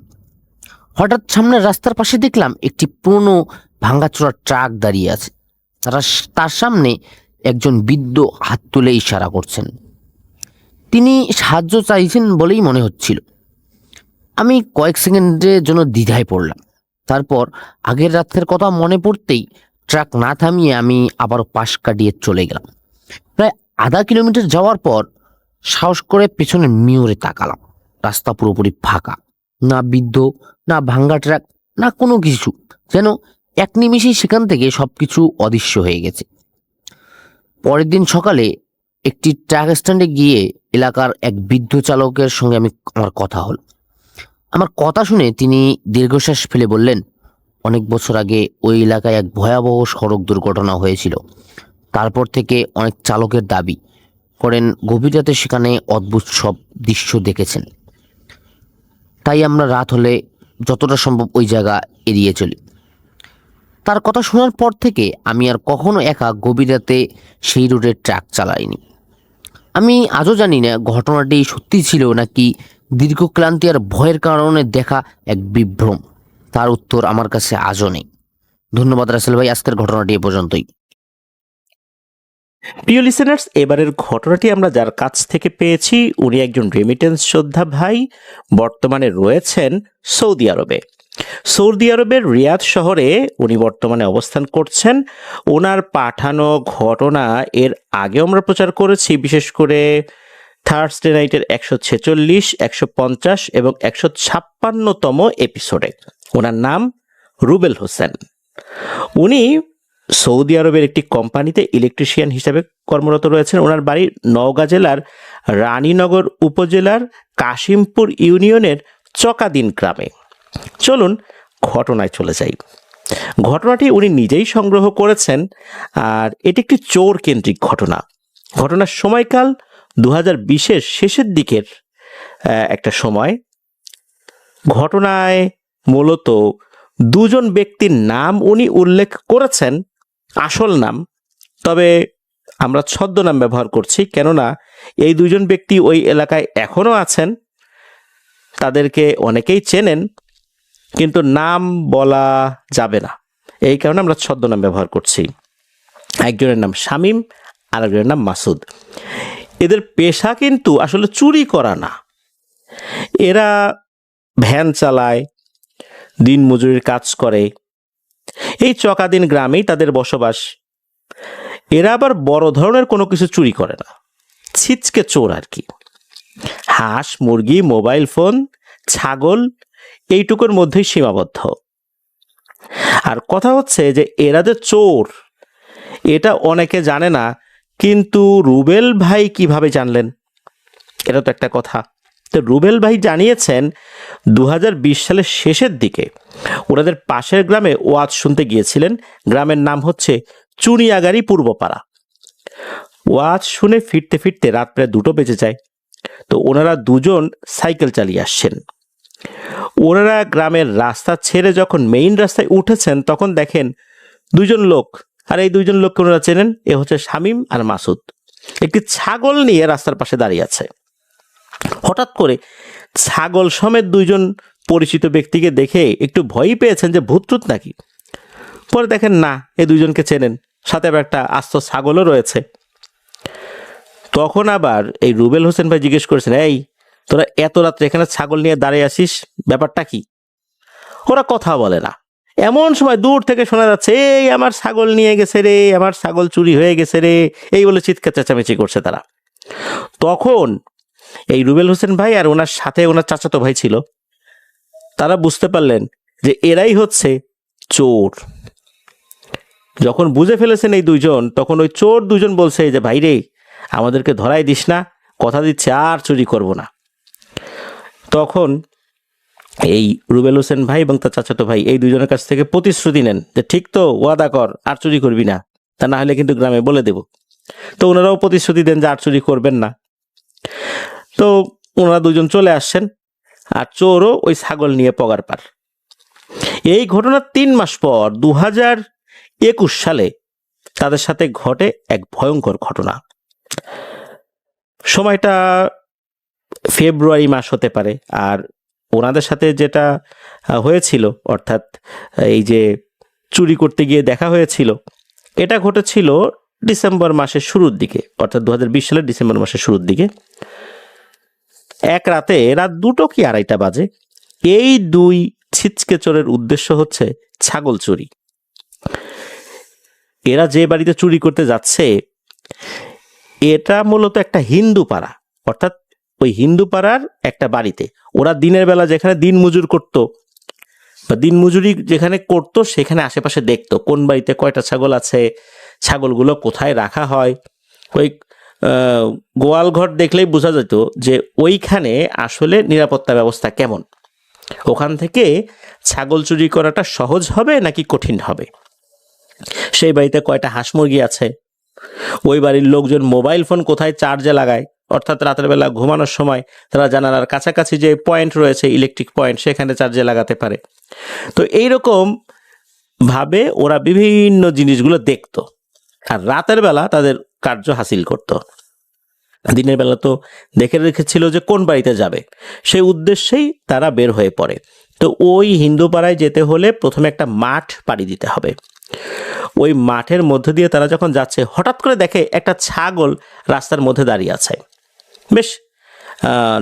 হঠাৎ সামনের রাস্তার পাশে দেখলাম একটি পুরনো ভাঙাচোরা ট্রাক দাঁড়িয়ে আছে। তার সামনে একজন বৃদ্ধ হাত তুলে ইশারা করছেন। তিনি সাহায্য চাইছেন বলেই মনে হচ্ছিল। আমি কয়েক সেকেন্ডের জন্য দ্বিধায় পড়লাম। তারপর আগের রাতের কথা মনে পড়তেই ট্রাক না থামিয়ে আমি আবারও পাশ কাটিয়ে চলে গেলাম। প্রায় আধা কিলোমিটার যাওয়ার পর সাহস করে পেছনে মিররে তাকালাম। রাস্তা পুরোপুরি ফাঁকা, না বৃদ্ধ, না ভাঙ্গা ট্রাক, না কোনো কিছু। যেন এক নিমিষেই সেখান থেকে সবকিছু অদৃশ্য হয়ে গেছে। পরের দিন সকালে একটি ট্রাক স্ট্যান্ডে গিয়ে এলাকার এক বৃদ্ধ চালকের সঙ্গে আমার কথা হলো। আমার কথা শুনে তিনি দীর্ঘশ্বাস ফেলে বললেন, অনেক বছর আগে ওই এলাকায় এক ভয়াবহ সড়ক দুর্ঘটনা হয়েছিল। তারপর থেকে অনেক চালকের দাবি করেন গভীর রাতে সেখানে অদ্ভুত সব দৃশ্য দেখেছেন। তাই আমরা রাত হলে যতটা সম্ভব ওই জায়গা এড়িয়ে চলি। তার কথা শোনার পর থেকে আমি আর কখনো একা গভীর রাতে সেই রুটে ট্রাক চালাইনি। আমি আজও জানি না ঘটনাটি সত্যি ছিল নাকি দীর্ঘ ক্লান্তি আর ভয়ের কারণে দেখা এক বিভ্রম। তার উত্তর আমার কাছে আজও নেই। ধন্যবাদ রাসেল ভাই, আজকের ঘটনাটি এ পর্যন্তই। প্রিয় লিসেনার্স, এবারের ঘটনাটি আমরা যার কাছ থেকে পেয়েছি উনি একজন রেমিটেন্স যোদ্ধা ভাই, বর্তমানে রয়েছেন সৌদি আরবে। সৌদি আরবের রিয়াদ শহরে উনি বর্তমানে অবস্থান করছেন। ওনার পাঠানো ঘটনা এর আগে আমরা প্রচার করেছি, বিশেষ করে থার্সডে নাইটের 146, 150 এবং 156তম এপিসোডে। ওনার নাম রুবেল হোসেন। উনি সৌদি আরবের একটি কোম্পানিতে ইলেকট্রিশিয়ান হিসেবে কর্মরত রয়েছেন। ওনার বাড়ি নওগাঁ জেলার রানীনগর উপজেলার কাশিমপুর ইউনিয়নের চকাদিন গ্রামে। চলুন ঘটনায় চলে যাই। ঘটনাটি উনি নিজেই সংগ্রহ করেছেন, আর এটি একটি চোর কেন্দ্রিক ঘটনা। ঘটনার সময়কাল 2020-এর শেষের দিকের একটা সময়। ঘটনায় মূলত দুজন ব্যক্তির নাম উনি উল্লেখ করেছেন, আসল নাম, তবে আমরা ছদ্মনাম ব্যবহার করছি, কেননা এই দুজন ব্যক্তি ওই এলাকায় এখনও আছেন। তাদেরকে অনেকেই চেনেন, কিন্তু নাম বলা যাবে না, এই কারণে আমরা ছদ্মনাম ব্যবহার করছি। একজনের নাম শামীম, আর একজনের নাম মাসুদ। এদের পেশা কিন্তু আসলে চুরি করা না। এরা ভ্যান চালায়, দিন মজুরির কাজ করে। এই চকাদিন গ্রামেই তাদের বসবাস। এরা আবার বড় ধরনের কোনো কিছু চুরি করে না, ছিচকে চোর আর কি। হাঁস, মুরগি, মোবাইল ফোন, ছাগল, এইটুকুর মধ্যেই সীমাবদ্ধ। আর কথা হচ্ছে যে এরা যে চোর এটা অনেকে জানে না, কিন্তু রুবেল ভাই কিভাবে জানলেন, এটা তো একটা কথা। তো রুবেল ভাই জানিয়েছেন 2020 সালের শেষের দিকে ওনাদের পাশের গ্রামে ওয়াজ শুনতে গিয়েছিলেন। গ্রামের নাম হচ্ছে চুনিয়াগাড়ি পূর্বপাড়া। ওয়াজ শুনে ফিরতে ফিরতে রাত প্রায় 2টো বেজে যায়। তো ওনারা দুজন সাইকেল চালিয়ে আসছেন। ওনারা গ্রামের রাস্তা ছেড়ে যখন মেইন রাস্তায় উঠেছেন তখন দেখেন দুজন লোক, আর এই দুইজন লোককে ওনারা চেনেন, এ হচ্ছে শামীম আর মাসুদ, একটি ছাগল নিয়ে রাস্তার পাশে দাঁড়িয়ে আছে। হঠাৎ করে ছাগল সমেত দুইজন পরিচিত ব্যক্তিকে দেখে একটু ভয়ই পেয়েছেন যে ভূতটুত নাকি। পরে দেখেন না, এই দুইজনকে চেনেন, সাথে আবার একটা আস্ত ছাগলও রয়েছে। তখন আবার এই রুবেল হোসেন ভাই জিজ্ঞেস করেছেন, এই তোরা এত রাত্রে এখানে ছাগল নিয়ে দাঁড়িয়ে আসিস, ব্যাপারটা কি? ওরা কথা বলে না। এমন সময় দূর থেকে শোনা যাচ্ছে, এই আমার ছাগল নিয়ে গেছে রে, আমার ছাগল চুরি হয়ে গেছে রে, এই বলে চিৎকার চেঁচামেচি করছে তারা। তখন এই রুবেল হোসেন ভাই আর ওনার সাথে ওনার চাচাতো ভাই ছিল, তারা বুঝতে পারলেন যে এরাই হচ্ছে চোর। যখন বুঝে ফেলেছেন এই দুইজন, তখন ওই চোর দুজন বলছে যে ভাই রে, আমাদেরকে ধরাই দিস না, কথা দিচ্ছে আর চুরি করব না। তখন এই রুবেল হোসেন ভাই এবং তার চাচাতো ভাই এই দুজনের কাছ থেকে প্রতিশ্রুতি নেন যে ঠিক তো, ওয়াদা কর আর চুরি করবি না, তা না হলে কিন্তু গ্রামে বলে দেব। তো ওনারাও প্রতিশ্রুতি দেন যে আর চুরি করবেন না। তো ওনারা দুজন চলে আসছেন, আর চোরও ওই ছাগল নিয়ে পগার পার। এই ঘটনার 3 মাস পর 2021 সালে তাদের সাথে ঘটে এক ভয়ঙ্কর ঘটনা। সময়টা ফেব্রুয়ারি মাস হতে পারে। আর ওনাদের সাথে যেটা হয়েছিল, অর্থাৎ এই যে চুরি করতে গিয়ে দেখা হয়েছিল, এটা ঘটেছিল ডিসেম্বর মাসের শুরুর দিকে, অর্থাৎ 2020 সালের ডিসেম্বর মাসের শুরুর দিকে। এক রাতে, রাত 2টো কি 2:30 বাজে, এই দুই ছিচকে চোরের উদ্দেশ্য হচ্ছে ছাগল চুরি। এরা যে বাড়িতে চুরি করতে যাচ্ছে এটা মূলত একটা হিন্দু পাড়া, অর্থাৎ ওই হিন্দু পাড়ার একটা বাড়িতে ওরা দিনের বেলা যেখানে দিন মজুর করতো বা দিন মজুরি যেখানে করতো সেখানে আশেপাশে দেখতো কোন বাড়িতে কয়টা ছাগল আছে, ছাগলগুলো কোথায় রাখা হয়। ওই গোয়াল ঘর দেখলেই বোঝা যেত যে ওইখানে আসলে নিরাপত্তা ব্যবস্থা কেমন, ওখান থেকে ছাগল চুরি করাটা সহজ হবে নাকি কঠিন হবে। সেই বাড়িতে কয়টা হাঁস মুরগি আছে, ওই বাড়ির লোকজন মোবাইল ফোন কোথায় চার্জে লাগায়, অর্থাৎ রাতের বেলা ঘুমানোর সময় তারা জানালার কাছাকাছি যে পয়েন্ট রয়েছে, ইলেকট্রিক পয়েন্ট, সেখানে চার্জে লাগাতে পারে। তো এইরকম ভাবে ওরা বিভিন্ন জিনিসগুলো দেখতো, আর রাতের বেলা তাদের কার্য হাসিল করত। দিনের বেলা তো দেখে রেখেছিল যে কোন বাড়িতে যাবে, সেই উদ্দেশ্যেই তারা বের হয়ে পড়ে। তো ওই হিন্দু পাড়ায় যেতে হলে প্রথমে একটা মাঠ পাড়ি দিতে হবে। ওই মাঠের মধ্যে দিয়ে তারা যখন যাচ্ছে, হঠাৎ করে দেখে একটা ছাগল রাস্তার মধ্যে দাঁড়িয়ে আছে। বেশ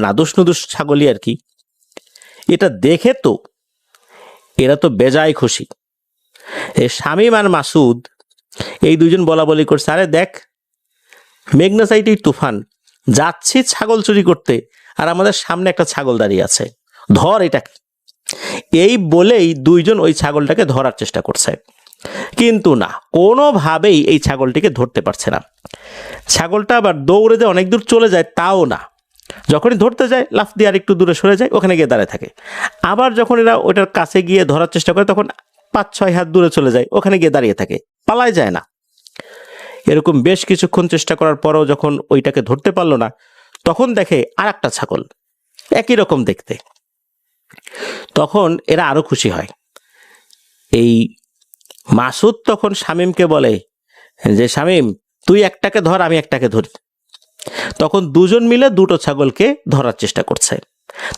নাদুস নুদুস ছাগলই আর কি। এটা দেখে তো এরা তো বেজায় খুশি। এই শামীম আর মাসুদ এই দুজন বলা বলি করছে, আরে দেখ মেঘনা সাইটেই তুফান, যাচ্ছি ছাগল চুরি করতে আর আমাদের সামনে একটা ছাগল দাঁড়িয়ে আছে, ধর এটাকে। এই বলেই দুইজন ওই ছাগলটাকে ধরার চেষ্টা করছে, কিন্তু না, কোনোভাবেই এই ছাগলটিকে ধরতে পারছে না। ছাগলটা আবার দৌড়ে যে অনেক দূর চলে যায় তাও না, যখনই ধরতে যায় লাফ দিয়ে আর একটু দূরে সরে যায়, ওখানে গিয়ে দাঁড়িয়ে থাকে। আবার যখন এরা ওইটার কাছে গিয়ে ধরার চেষ্টা করে তখন 5-6 হাত দূরে চলে যায়, ওখানে গিয়ে দাঁড়িয়ে থাকে, পালায় যায় না। এরকম বেশ কিছুক্ষণ চেষ্টা করার পরও যখন ওইটাকে ধরতে পারলো না, তখন দেখে আর একটা ছাগল একই রকম দেখতে। তখন এরা আরো খুশি হয়। এই মাসুদ তখন শামীমকে বলে যে, শামীম তুই একটাকে ধর, আমি একটাকে ধরি। তখন দুজন মিলে দুটো ছাগলকে ধরার চেষ্টা করছে।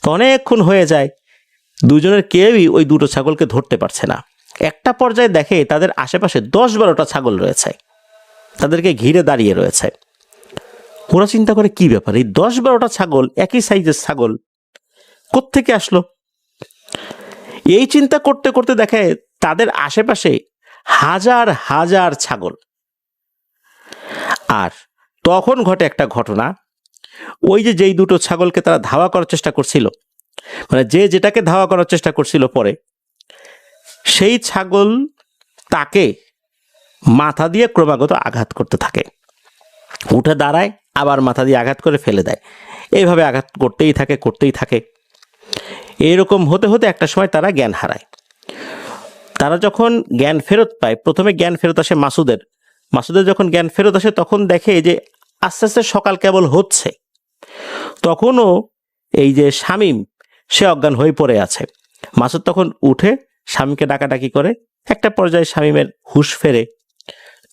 তো অনেকক্ষণ হয়ে যায়, দুজনের কেউই ওই দুটো ছাগলকে ধরতে পারছে না। একটা পর্যায়ে দেখে তাদের আশেপাশে 10-12টা ছাগল রয়েছে, তাদেরকে ঘিরে দাঁড়িয়ে রয়েছে। ওরা চিন্তা করে কি ব্যাপার, এই 10-12টা ছাগল, একই সাইজের ছাগল কোত্থেকে আসলো। এই চিন্তা করতে করতে দেখে তাদের আশেপাশে হাজার হাজার ছাগল। আর তখন ঘটে একটা ঘটনা, ওই যে যেই দুটো ছাগলকে তারা ধাওয়া করার চেষ্টা করছিল, মানে যে যেটাকে ধাওয়া করার চেষ্টা করছিল, পরে সেই ছাগল তাকে মাথা দিয়ে ক্রমাগত আঘাত করতে থাকে। উঠে দাঁড়ায়, আবার মাথা দিয়ে আঘাত করে ফেলে দেয়, এইভাবে আঘাত করতেই থাকে। এইরকম হতে হতে একটা সময় তারা জ্ঞান হারায়। তারা যখন জ্ঞান ফেরত পায়, প্রথমে জ্ঞান ফেরত আসে মাসুদের যখন জ্ঞান ফেরত আসে তখন দেখে যে আস্তে আস্তে সকাল কেবল হচ্ছে। তখনও এই যে শামীম, সে অজ্ঞান হয়ে পড়ে আছে। মাসুদ তখন উঠে শামীমকে ডাকাডাকি করে, একটা পর্যায়ে শামীমের হুঁশ ফেরে।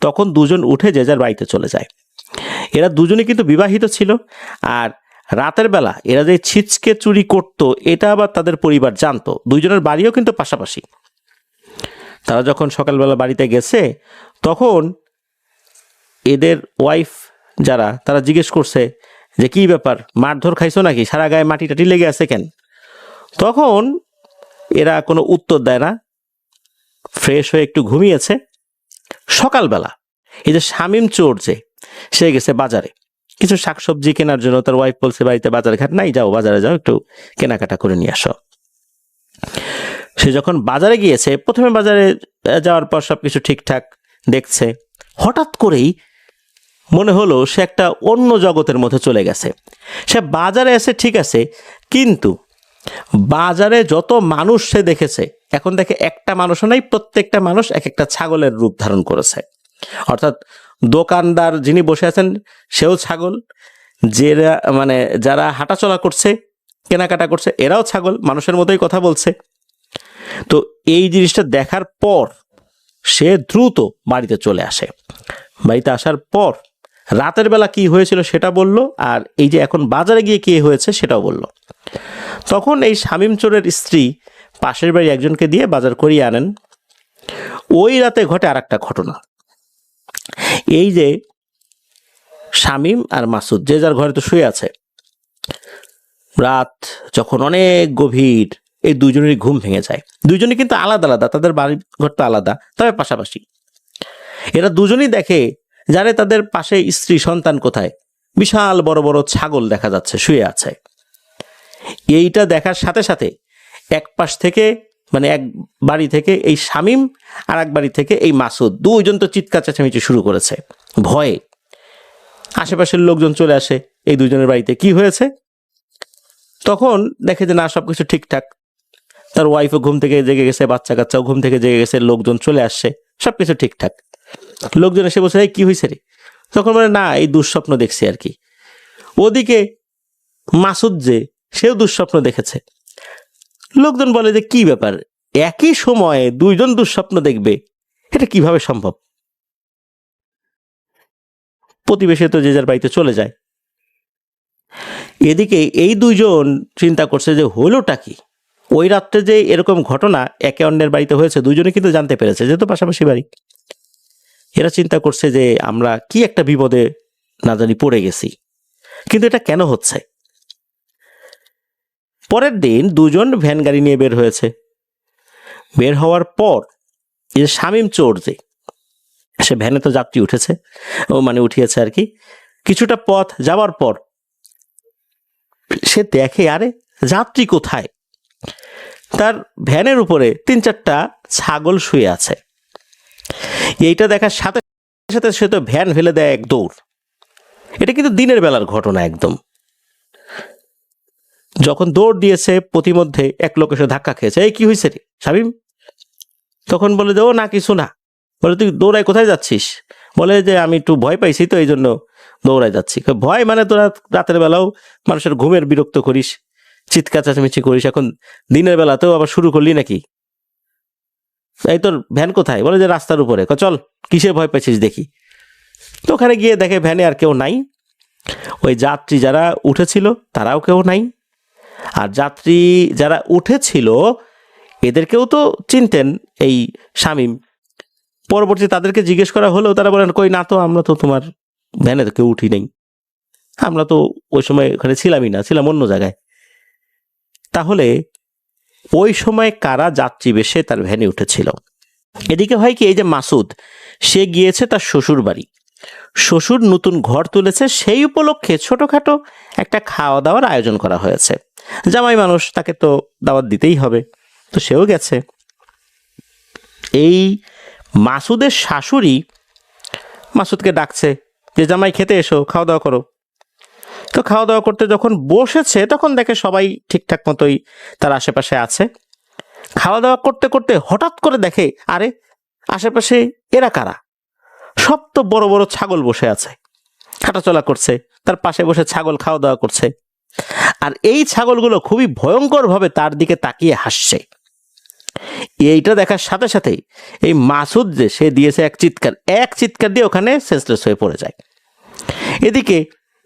তখন দুজন উঠে যে যার বাড়িতে চলে যায়। এরা দুজনই কিন্তু বিবাহিত ছিল, আর রাতের বেলা এরা যে ছিচকে চুরি করত এটা আবার তাদের পরিবার জানতো। দুইজনের বাড়িও কিন্তু পাশাপাশি। তারা যখন সকালবেলা বাড়িতে গেছে তখন এদের ওয়াইফ যারা, তারা জিজ্ঞেস করছে যে কি ব্যাপার, মারধর খাইছো নাকি, সারা গায়ে মাটি টাটি লেগে আছে কেন? তখন এরা কোনো উত্তর দেয় না, ফ্রেশ হয়ে একটু ঘুমিয়েছে। সকালবেলা এই যে শামীম চোর, যে সে গেছে বাজারে কিছু শাকসবজি কেনার জন্য। তার ওয়াইফ বলছে বাড়িতে বাজার ঘাট নাই, যাও বাজারে যাও, একটু কেনাকাটা করে নিয়ে আসো। সে যখন বাজারে গিয়েছে, প্রথমে বাজারে যাওয়ার পর সবকিছু ঠিকঠাক দেখছে, হঠাৎ করেই মনে হলো সে একটা অন্য জগতের মধ্যে চলে গেছে। সে বাজারে এসে ঠিক আছে, কিন্তু বাজারে যত মানুষ সে দেখেছে, এখন দেখে একটা মানুষও নাই, প্রত্যেকটা মানুষ এক একটা ছাগলের রূপ ধারণ করেছে। অর্থাৎ দোকানদার যিনি বসে আছেন সেও ছাগল, যারা হাঁটাচলা করছে, কেনাকাটা করছে, এরাও ছাগল, মানুষের মতোই কথা বলছে। তো এই জিনিসটা দেখার পর সে দ্রুত বাড়িতে চলে আসে। বাড়িতে আসার পর রাতের বেলা কি হয়েছিল সেটা বলল, আর এই যে এখন বাজারে গিয়ে কি হয়েছে সেটাও বলল। তখন এই শামীম চোরের স্ত্রী পাশের বাড়ি একজনকে দিয়ে বাজার করিয়ে আনেন। ওই রাতে ঘটে আর একটা ঘটনা। এই যে শামীম আর মাসুদ যে যার ঘরে তো শুয়ে আছে, রাত যখন অনেক গভীর, এই দুজনেরই ঘুম ভেঙে যায়। দুজনই কিন্তু আলাদা আলাদা, তাদের বাড়ি ঘর তো আলাদা, তবে পাশাপাশি। এরা দুজনই দেখে জানে তাদের পাশে স্ত্রী সন্তান কোথায়, বিশাল বড় বড় ছাগল দেখা যাচ্ছে শুয়ে আছে। এইটা দেখার সাথে সাথে এক পাশ থেকে, মানে এক বাড়ি থেকে এই শামীম, আর এক বাড়ি থেকে এই মাসুদ, দুইজন তো চিৎকার চেঁচামেচি শুরু করেছে ভয়ে। আশেপাশের লোকজন চলে আসে এই দুজনের বাড়িতে, কি হয়েছে? তখন দেখে যে না, সবকিছু ঠিকঠাক। তার ওয়াইফও ঘুম থেকে জেগে গেছে, বাচ্চা কাচ্চাও ঘুম থেকে জেগে গেছে, লোকজন চলে আসছে, সবকিছু ঠিকঠাক। লোকজন এসে বলছে, কি হয়েছে রে? তখন বলে না, এই দুঃস্বপ্ন দেখছি আর কি। ওদিকে মাসুদ যে, সেও দুঃস্বপ্ন দেখেছে। লোকজন বলে যে কি ব্যাপার, একই সময়ে দুইজন দুঃস্বপ্ন দেখবে, এটা কিভাবে সম্ভব? প্রতিবেশী তো যে যার বাড়িতে চলে যায়। এদিকে এই দুইজন চিন্তা করছে যে হলোটা কি। ওই রাত্রে যে এরকম ঘটনা একে অন্যের বাড়িতে হয়েছে, দুইজনে কিন্তু জানতে পেরেছে, যেহেতু পাশাপাশি বাড়ি। এরা চিন্তা করছে যে আমরা কি একটা বিপদে না জানি পড়ে গেছি, কিন্তু এটা কেন হচ্ছে। পরের দিন দুজন ভ্যান গাড়ি নিয়ে বের হয়েছে। বের হওয়ার পর এই যে শামীম চোর, যে সে ভ্যানে তো যাত্রী উঠেছে, ও মানে উঠিয়েছে আর কি। কিছুটা পথ যাওয়ার পর সে দেখে আরে যাত্রী কোথায়, তার ভ্যানের উপরে 3-4টা ছাগল শুয়ে আছে। এইটা দেখার সাথে সাথে সে তো ভ্যান ফেলে দেয় এক দৌড়। এটা কিন্তু দিনের বেলার ঘটনা একদম। যখন দৌড় দিয়েছে, প্রতিমধ্যে এক লোক এসে ধাক্কা খেয়েছে। এই কি হয়েছে রে শামীম? তখন বলে যে ও না কিছু না। বলে তুই দৌড়ায় কোথায় যাচ্ছিস? বলে যে আমি একটু ভয় পাইছি তো এই জন্য দৌড়ায় যাচ্ছি। ভয় মানে তোরা রাতের বেলাও মানুষের ঘুমের বিরক্ত করিস, চিৎকার চেঁচামেচি করিস, এখন দিনের বেলাতেও আবার শুরু করলি নাকি? এই তোর ভ্যান কোথায়? বলে যে রাস্তার উপরে। চল কিসে ভয় পাইছিস দেখি। তো ওখানে গিয়ে দেখে ভ্যানে আর কেউ নাই। ওই যাত্রী যারা উঠেছিল তারাও কেউ নাই। আর যাত্রী যারা উঠেছিল এদেরকেও তো চিনতেন এই শামীম। পরবর্তী তাদেরকে জিজ্ঞেস করা হলেও তারা বলেন কই না তো, আমরা তো তোমার ভ্যানে তো কেউ উঠি নাই, আমরা তো ওই সময় ওখানে ছিলামই না, ছিলাম অন্য জায়গায়। তাহলে ওই সময় কারা যাত্রী বেশে তার ভ্যানে উঠেছিল? এদিকে হয় কি, এই যে মাসুদ, সে গিয়েছে তার শ্বশুর বাড়ি। শ্বশুর নতুন ঘর তুলেছে, সেই উপলক্ষে ছোটখাটো একটা খাওয়া দাওয়ার আয়োজন করা হয়েছে। জামাই মানুষ, তাকে তো দাওয়াত দিতেই হবে, তো সেও গেছে। এই মাসুদের শাশুড়ি মাসুদকে ডাকছে যে জামাই খেতে এসো, খাওয়া দাওয়া করো। তো খাওয়া দাওয়া করতে যখন বসেছে তখন দেখে সবাই ঠিকঠাক মতোই তার আশেপাশে আছে। খাওয়া দাওয়া করতে করতে হঠাৎ করে দেখে আরে আশেপাশে এরা কারা? সব তো বড় বড় ছাগল বসে আছে, হাঁটাচলা করছে, তার পাশে বসে ছাগল খাওয়া দাওয়া করছে। আর এই ছাগলগুলো খুবই ভয়ঙ্কর ভাবে তার দিকে তাকিয়ে হাসছে। এইটা দেখার সাথে সাথেই এই মাসুদ যে সে দিয়েছে এক চিৎকার দিয়ে ওখানে সেন্সলেস হয়ে পড়ে যায়। এদিকে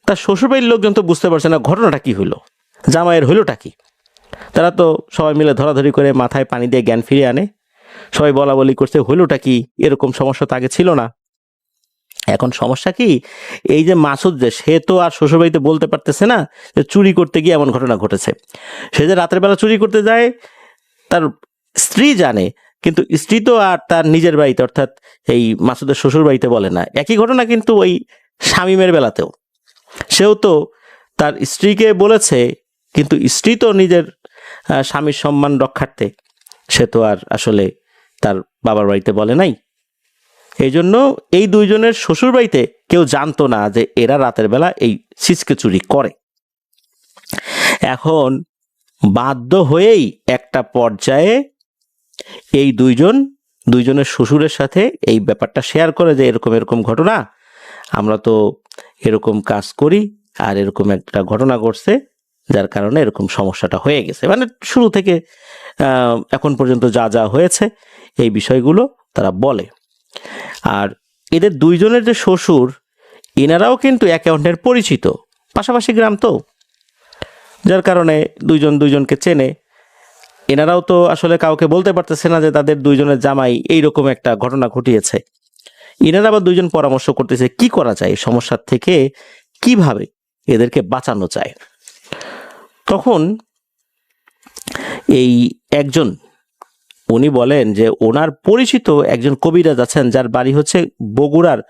তার শ্বশুরবাড়ির লোকজন তো বুঝতে পারছে না ঘটনাটা কি হলো, জামাইয়ের হইলোটা কি। তারা তো সবাই মিলে ধরাধরি করে মাথায় পানি দিয়ে জ্ঞান ফিরিয়ে আনে। সবাই বলা বলি করছে হইলোটা কি, এরকম সমস্যা তো আগে ছিল না। এখন সমস্যা কি, এই যে মাসুদ যে সে তো আর শ্বশুরবাড়িতে বলতে পারতেছে না যে চুরি করতে গিয়ে এমন ঘটনা ঘটেছে। সে যে রাতের বেলা চুরি করতে যায় তার স্ত্রী জানে, কিন্তু স্ত্রী তো আর তার নিজের বাড়িতে অর্থাৎ এই মাসুদের শ্বশুর বাড়িতে বলে না। একই ঘটনা কিন্তু ওই শামীমের বেলাতেও, সেও তো তার স্ত্রীকে বলেছে, কিন্তু স্ত্রী তো নিজের স্বামীর সম্মান রক্ষার্থে সে তো আর আসলে তার বাবার বাড়িতে বলে নাই। এই জন্য এই দুইজনের শ্বশুর বাড়িতে কেউ জানতো না যে এরা রাতের বেলা এই ছিচকে চুরি করে। এখন বাধ্য হয়েই একটা পর্যায়ে এই দুইজনের শ্বশুরের সাথে এই ব্যাপারটা শেয়ার করে যে এরকম এরকম ঘটনা, আমরা তো এরকম কাজ করি আর এরকম একটা ঘটনা ঘটছে যার কারণে এরকম সমস্যাটা হয়ে গেছে। মানে শুরু থেকে এখন পর্যন্ত যা যা হয়েছে এই বিষয়গুলো তারা বলে। আর এদের দুইজনের যে শ্বশুর, এনারাও কিন্তু একে অন্যের পরিচিত, পাশাপাশি গ্রাম তো, যার কারণে দুইজন দুইজনকে চেনে। এনারাও তো আসলে কাউকে বলতে পারতেছে না যে তাদের দুইজনের জামাই এইরকম একটা ঘটনা ঘটিয়েছে। এনারা আবার দুইজন পরামর্শ করতেছে কি করা যায়, সমস্যার থেকে কিভাবে এদেরকে বাঁচানো যায়। তখন এই একজন উনি বলেন যে ওনার পরিচিত একজন কবিরাজ আছেন, যার বাড়ি হচ্ছে বগুড়ার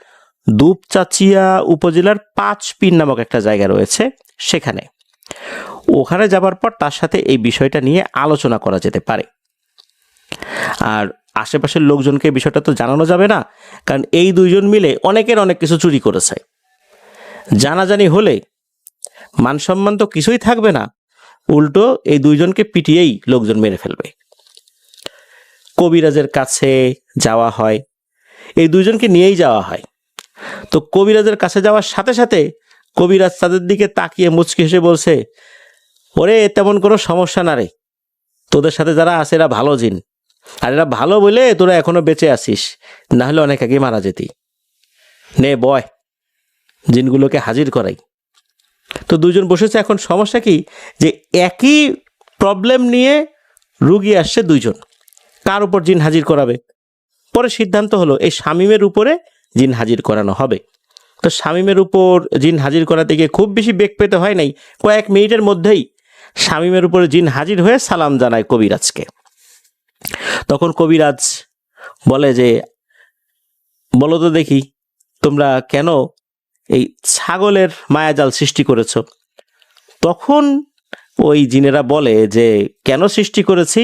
দুপচাচিয়া উপজেলার 5 পীর নামক একটা জায়গা রয়েছে সেখানে। ওখানে যাবার পর তার সাথে এই বিষয়টা নিয়ে আলোচনা করা যেতে পারে। আর আশেপাশের লোকজনকে বিষয়টা তো জানানো যাবে না, কারণ এই দুইজন মিলে অনেকের অনেক কিছু চুরি করেছে। জানাজানি হলে মান সম্মান তো কিছুই থাকবে না, উল্টো এই দুইজনকে পিটিয়েই লোকজন মেরে ফেলবে। কবিরাজের কাছে যাওয়া হয়, এই দুইজনকে নিয়েই যাওয়া হয়। তো কবিরাজের কাছে যাওয়ার সাথে সাথে কবিরাজ তাদের দিকে তাকিয়ে মুচকি হেসে বলছে, ওরে তেমন কোনো সমস্যা না রে, তোদের সাথে যারা আছে এরা ভালো জিন, আর এরা ভালো বলে তোরা এখনো বেঁচে আছিস, না হলে অনেক আগে মারা যেতি। নে বয়, জিনগুলোকে হাজির করাই। তো দুজন বসেছে। এখন সমস্যা কি, যে একই প্রবলেম নিয়ে রুগী আসছে দুইজন, কার উপর জিন হাজির করাবে? পরে সিদ্ধান্ত হলো এই শামীমের উপরে জিন হাজির করানো হবে। তো শামীমের উপর জিন হাজির করাতে গিয়ে খুব বেশি বেগ পেতে হয় নাই, কয়েক মিনিটের মধ্যেই শামীমের উপরে জিন হাজির হয়ে সালাম জানায় কবিরাজকে। তখন কবিরাজ বলে যে, বলো তো দেখি তোমরা কেন এই ছাগলের মায়াজাল সৃষ্টি করেছ? তখন ওই জিনেরা বলে যে, কেন সৃষ্টি করেছি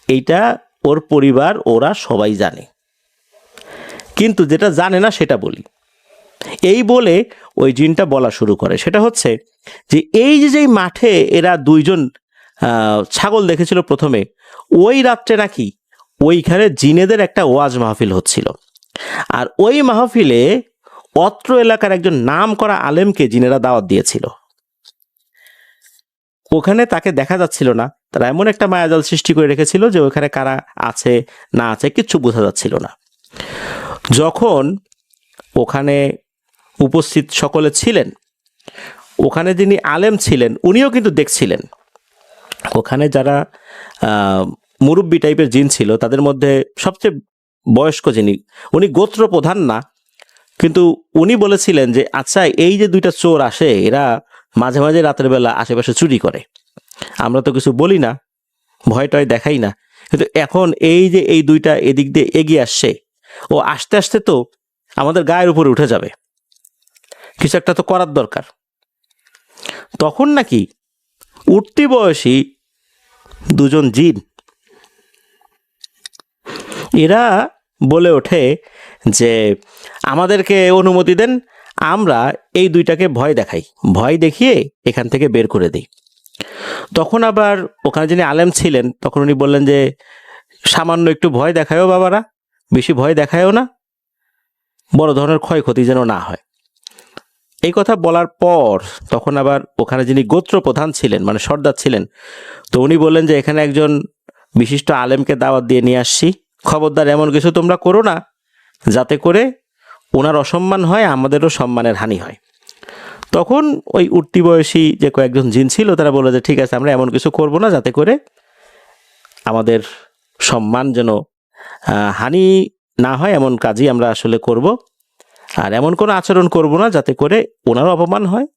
এইটা ওর পরিবার ওরা সবাই জানে, কিন্তু যেটা জানে না সেটা বলি। এই বলে ওই জিনটা বলা শুরু করে, সেটা হচ্ছে যে এই যে মাঠে এরা দুইজন ছাগল দেখেছিল প্রথমে, ওই রাত্রে নাকি ওইখানে জিনেদের একটা ওয়াজ মাহফিল হচ্ছিল। আর ওই মাহফিলে অত্র এলাকার একজন নাম করা আলেমকে জিনেরা দাওয়াত দিয়েছিল। ওখানে তাকে দেখা যাচ্ছিল না, তারা এমন একটা মায়াজাল সৃষ্টি করে রেখেছিল যে ওখানে কারা আছে না আছে কিচ্ছু বোঝা যাচ্ছিল না। যখন ওখানে উপস্থিত সকলে ছিলেন, ওখানে যিনি আলেম ছিলেন উনিও কিন্তু দেখছিলেন। ওখানে যারা মুরব্বী টাইপের জিন ছিল তাদের মধ্যে সবচেয়ে বয়স্ক যিনি, উনি গোত্র প্রধান না, কিন্তু উনি বলেছিলেন যে আচ্ছা, এই যে দুইটা চোর আসে, এরা মাঝে মাঝে রাতের বেলা আশেপাশে চুরি করে, আমরা তো কিছু বলি না, ভয় টয় দেখাই না, কিন্তু এখন এই যে এই দুইটা এদিক দিয়ে এগিয়ে আসছে, ও আস্তে আস্তে তো আমাদের গায়ের উপরে উঠে যাবে, কিছু একটা তো করার দরকার। তখন নাকি উঠতি বয়সী দুজন জিন এরা বলে ওঠে যে, আমাদেরকে অনুমতি দেন, আমরা এই দুইটাকে ভয় দেখাই, ভয় দেখিয়ে এখান থেকে বের করে দিই। তখন আবার ওখানে যিনি আলেম ছিলেন তখন উনি বললেন যে, সামান্য একটু ভয় দেখায়ও বাবারা, বেশি ভয় দেখায়ও না, বড় ধরনের ক্ষয়ক্ষতি যেন না হয়। এই কথা বলার পর তখন আবার ওখানে যিনি গোত্র প্রধান ছিলেন, মানে সর্দার ছিলেন, তো উনি বললেন যে, এখানে একজন বিশিষ্ট আলেমকে দাওয়াত দিয়ে নিয়ে আসছি, খবরদার এমন কিছু তোমরা করো না যাতে করে ওনার অসম্মান হয়, আমাদেরও সম্মানের হানি হয়। তখন ওই উঠতি বয়সী যে কয়েকজন জিন ছিল তারা বলল যে, ঠিক আছে, আমরা এমন কিছু করব না যাতে করে আমাদের সম্মান যেন হানি না হয়, এমন কাজই আমরা আসলে করব, আর এমন কোনো আচরণ করব না যাতে করে ওনারও অপমান হয়,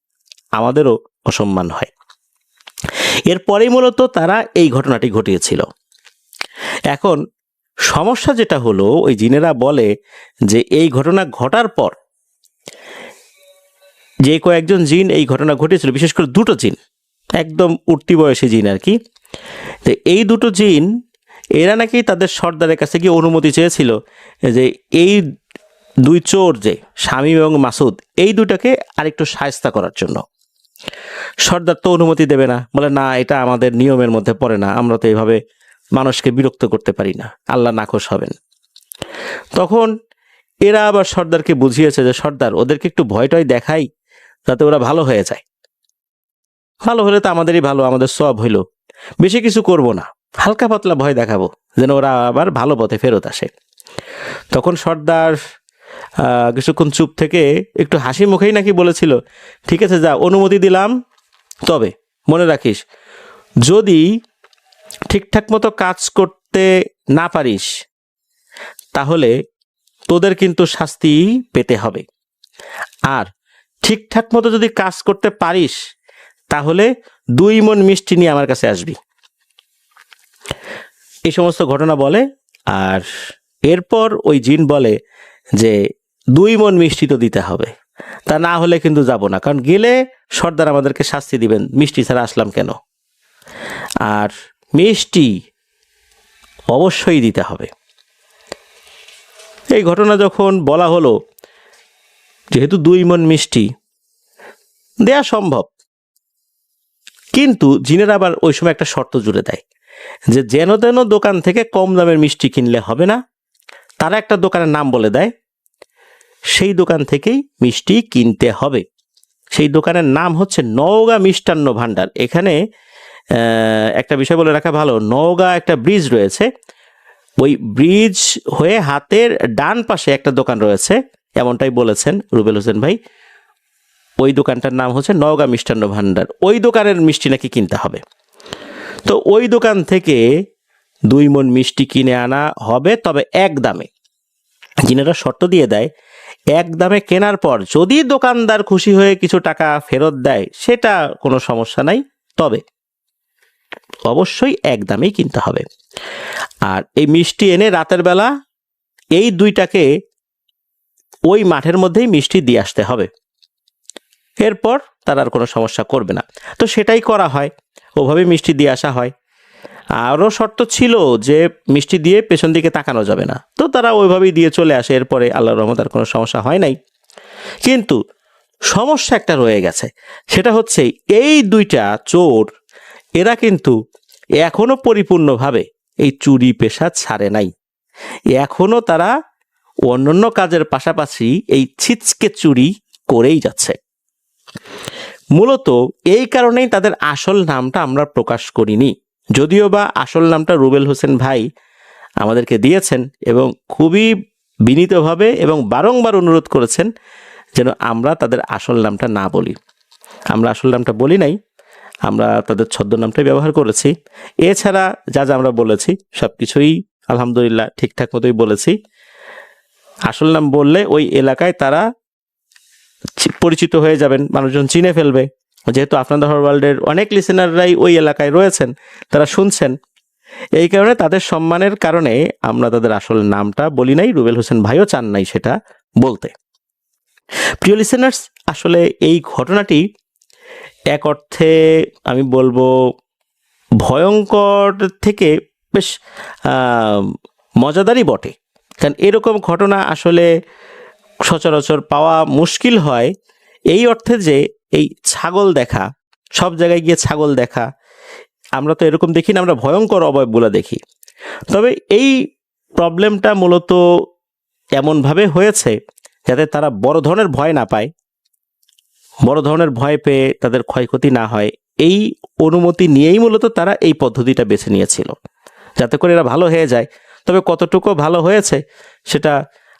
আমাদেরও অসম্মান হয়। এরপরেই মূলত তারা এই ঘটনাটি ঘটিয়েছিল। এখন সমস্যা যেটা হলো, ওই জিনেরা বলে যে এই ঘটনা ঘটার পর যে কয়েকজন জিন এই ঘটনা ঘটেছিল, বিশেষ করে দুটো জিন, একদম উঠতি বয়সী জিন আর কি, তো এই দুটো জিন এরা নাকি তাদের সর্দারের কাছে গিয়ে অনুমতি চেয়েছিল যে এই দুই চোর যে শামীম এবং মাসুদ, এই দুটাকে আরেকটু শায়েস্তা করার জন্য। সর্দার তো অনুমতি দেবে না, বলে না, এটা আমাদের নিয়মের মধ্যে পড়ে না, আমরা তো এইভাবে মানুষকে বিরক্ত করতে পারি না, আল্লাহ নাখোশ হবেন। তখন এরা আবার সর্দারকে বুঝিয়েছে যে, সর্দার, ওদেরকে একটু ভয়টয় দেখাই যাতে ওরা ভালো হয়ে যায়, ভালো হলে তো আমাদেরই ভালো, আমাদের সব হইল, বেশি কিছু করব না, হালকা পাতলা ভয় দেখাবো যেন ওরা আবার ভালো পথে ফেরত আসে। তখন সর্দার কিছুক্ষণ চুপ থেকে একটু হাসি মুখেই নাকি বলেছিল, ঠিক আছে, যা, অনুমতি দিলাম, তবে মনে রাখিস, যদি ঠিকঠাক মতো কাজ করতে না পারিস তাহলে তোদের কিন্তু শাস্তি পেতে হবে, আর ঠিকঠাক মতো যদি কাজ করতে পারিস তাহলে 2 মণ মিষ্টি নিয়ে আমার কাছে আসবি। এই সমস্ত ঘটনা বলে। আর এরপর ওই জিন বলে যে 2 মণ মিষ্টি তো দিতে হবে, তা না হলে কিন্তু যাব না, কারণ গেলে সর্দার আমাদেরকে শাস্তি দিবেন, মিষ্টি ছাড়া আসলাম কেন, আর মিষ্টি অবশ্যই দিতে হবে। এই ঘটনা যখন বলা হলো, যেহেতু 2 মণ মিষ্টি দেয়া সম্ভব, কিন্তু জিনেরা আবার ওই সময় একটা শর্ত জুড়ে দেয় যে যেন তেন দোকান থেকে কম দামের মিষ্টি কিনলে হবে না। তারা একটা দোকানের নাম বলে দেয়, সেই দোকান থেকেই মিষ্টি কিনতে হবে। সেই দোকানের নাম হচ্ছে নওগাঁ মিষ্টান্ন ভাণ্ডার। এখানে একটা বিষয় বলে রাখা ভালো, নওগাঁ একটা ব্রিজ রয়েছে, ওই ব্রিজ হয়ে হাতের ডান পাশে একটা দোকান রয়েছে, এমনটাই বলেছেন রুবেল হোসেন ভাই। ওই দোকানটার নাম হচ্ছে নওগাঁ মিষ্টান্ন ভাণ্ডার। ওই দোকানের মিষ্টি নাকি কিনতে হবে। তো ওই দোকান থেকে 2 মণ মিষ্টি কিনে আনা হবে, তবে এক দামে। যিনারা শর্ত দিয়ে দেয়, এক দামে কেনার পর যদি দোকানদার খুশি হয়ে কিছু টাকা ফেরত দেয় সেটা কোনো সমস্যা নাই, তবে অবশ্যই এক দামেই কিনতে হবে। আর এই মিষ্টি এনে রাতের বেলা এই দুইটাকে ওই মাঠের মধ্যেই মিষ্টি দিয়ে আসতে হবে। এরপর তারা আর কোনো সমস্যা করবে না। তো সেটাই করা হয়, ওভাবে মিষ্টি দিয়ে আসা হয়। আরও শর্ত ছিল যে মিষ্টি দিয়ে পেছন দিকে তাকানো যাবে না, তো তারা ওইভাবেই দিয়ে চলে আসে। এরপরে আল্লাহর রহমত আর কোনো সমস্যা হয় নাই। কিন্তু সমস্যা একটা রয়ে গেছে, সেটা হচ্ছে এই দুইটা চোর, এরা কিন্তু এখনো পরিপূর্ণভাবে এই চুরি পেশা ছাড়ে নাই। এখনো তারা অন্যান্য কাজের পাশাপাশি এই ছিচকে চুরি করেই যাচ্ছে। মূলত এই কারণেই তাদের আসল নামটা আমরা প্রকাশ করিনি, যদিও বা আসল নামটা রুবেল হোসেন ভাই আমাদেরকে দিয়েছেন এবং খুবই বিনীতভাবে এবং বারংবার অনুরোধ করেছেন যেন আমরা তাদের আসল নামটা না বলি। আমরা আসল নামটা বলি নাই, আমরা তাদের ছদ্মনামটাই ব্যবহার করেছি। এছাড়া যা যা আমরা বলেছি সব কিছুই আলহামদুলিল্লাহ ঠিকঠাক মতোই বলেছি। আসল নাম বললে ওই এলাকায় তারা পরিচিত হয়ে যাবেন, মানুষজন চিনে ফেলবে। যেহেতু আপনাদের ওয়ার্ল্ডের অনেক লিসেনাররাই ওই এলাকায় রয়েছেন, তারা শুনছেন, এই কারণে তাদের সম্মানের কারণে আমরা তাদের আসল নামটা বলি নাই। রুবেল হোসেন ভাইও চান নাই সেটা বলতে। প্রিয় লিসেনার্স, আসলে এই ঘটনাটি এক অর্থে আমি বলবো ভয়ঙ্কর থেকে বেশ মজাদারই বটে। কারণ এরকম ঘটনা আসলে সচরাচর পাওয়া মুশকিল হয়, এই অর্থে যে এই ছাগল দেখা, সব জায়গায় গিয়ে ছাগল দেখা, আমরা তো এরকম দেখি না, আমরা ভয়ঙ্কর অবয়বগুলো দেখি। তবে এই প্রবলেমটা মূলত এমনভাবে হয়েছে যাতে তারা বড় ধরনের ভয় না পায়, বড় ধরনের ভয় পেয়ে তাদের ক্ষয়ক্ষতি না হয়, এই অনুমতি নিয়েই মূলত তারা এই পদ্ধতিটা বেছে নিয়েছিল, যাতে করে এরা ভালো হয়ে যায়। তবে কতটুকু ভালো হয়েছে সেটা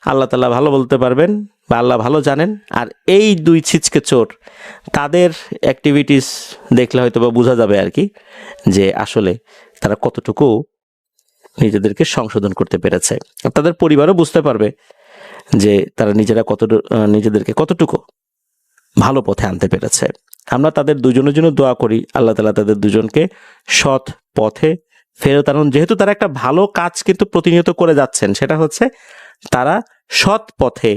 আল্লাহ তাআলা ভালো বলতে পারবেন, বা আল্লাহ ভালো জানেন। আর এই দুই ছিচকে চোর, তাদের অ্যাক্টিভিটিস দেখলে হয়তো বা বোঝা যাবে আর কি, যে আসলে তারা কতটুকু নিজেদেরকে সংশোধন করতে পেরেছে। আর তাদের পরিবারও বুঝতে পারবে যে তারা নিজেদেরকে কতটুকু ভালো পথে আনতে পেরেছে। আমরা তাদের দুজনের জন্য দোয়া করি, আল্লাহ তাআলা তাদের দুজনকে সৎ পথে ফেরত আনুন। যেহেতু তারা একটা ভালো কাজ কিন্তু প্রতিনিয়ত করে যাচ্ছেন, সেটা হচ্ছে তারা সৎ পথে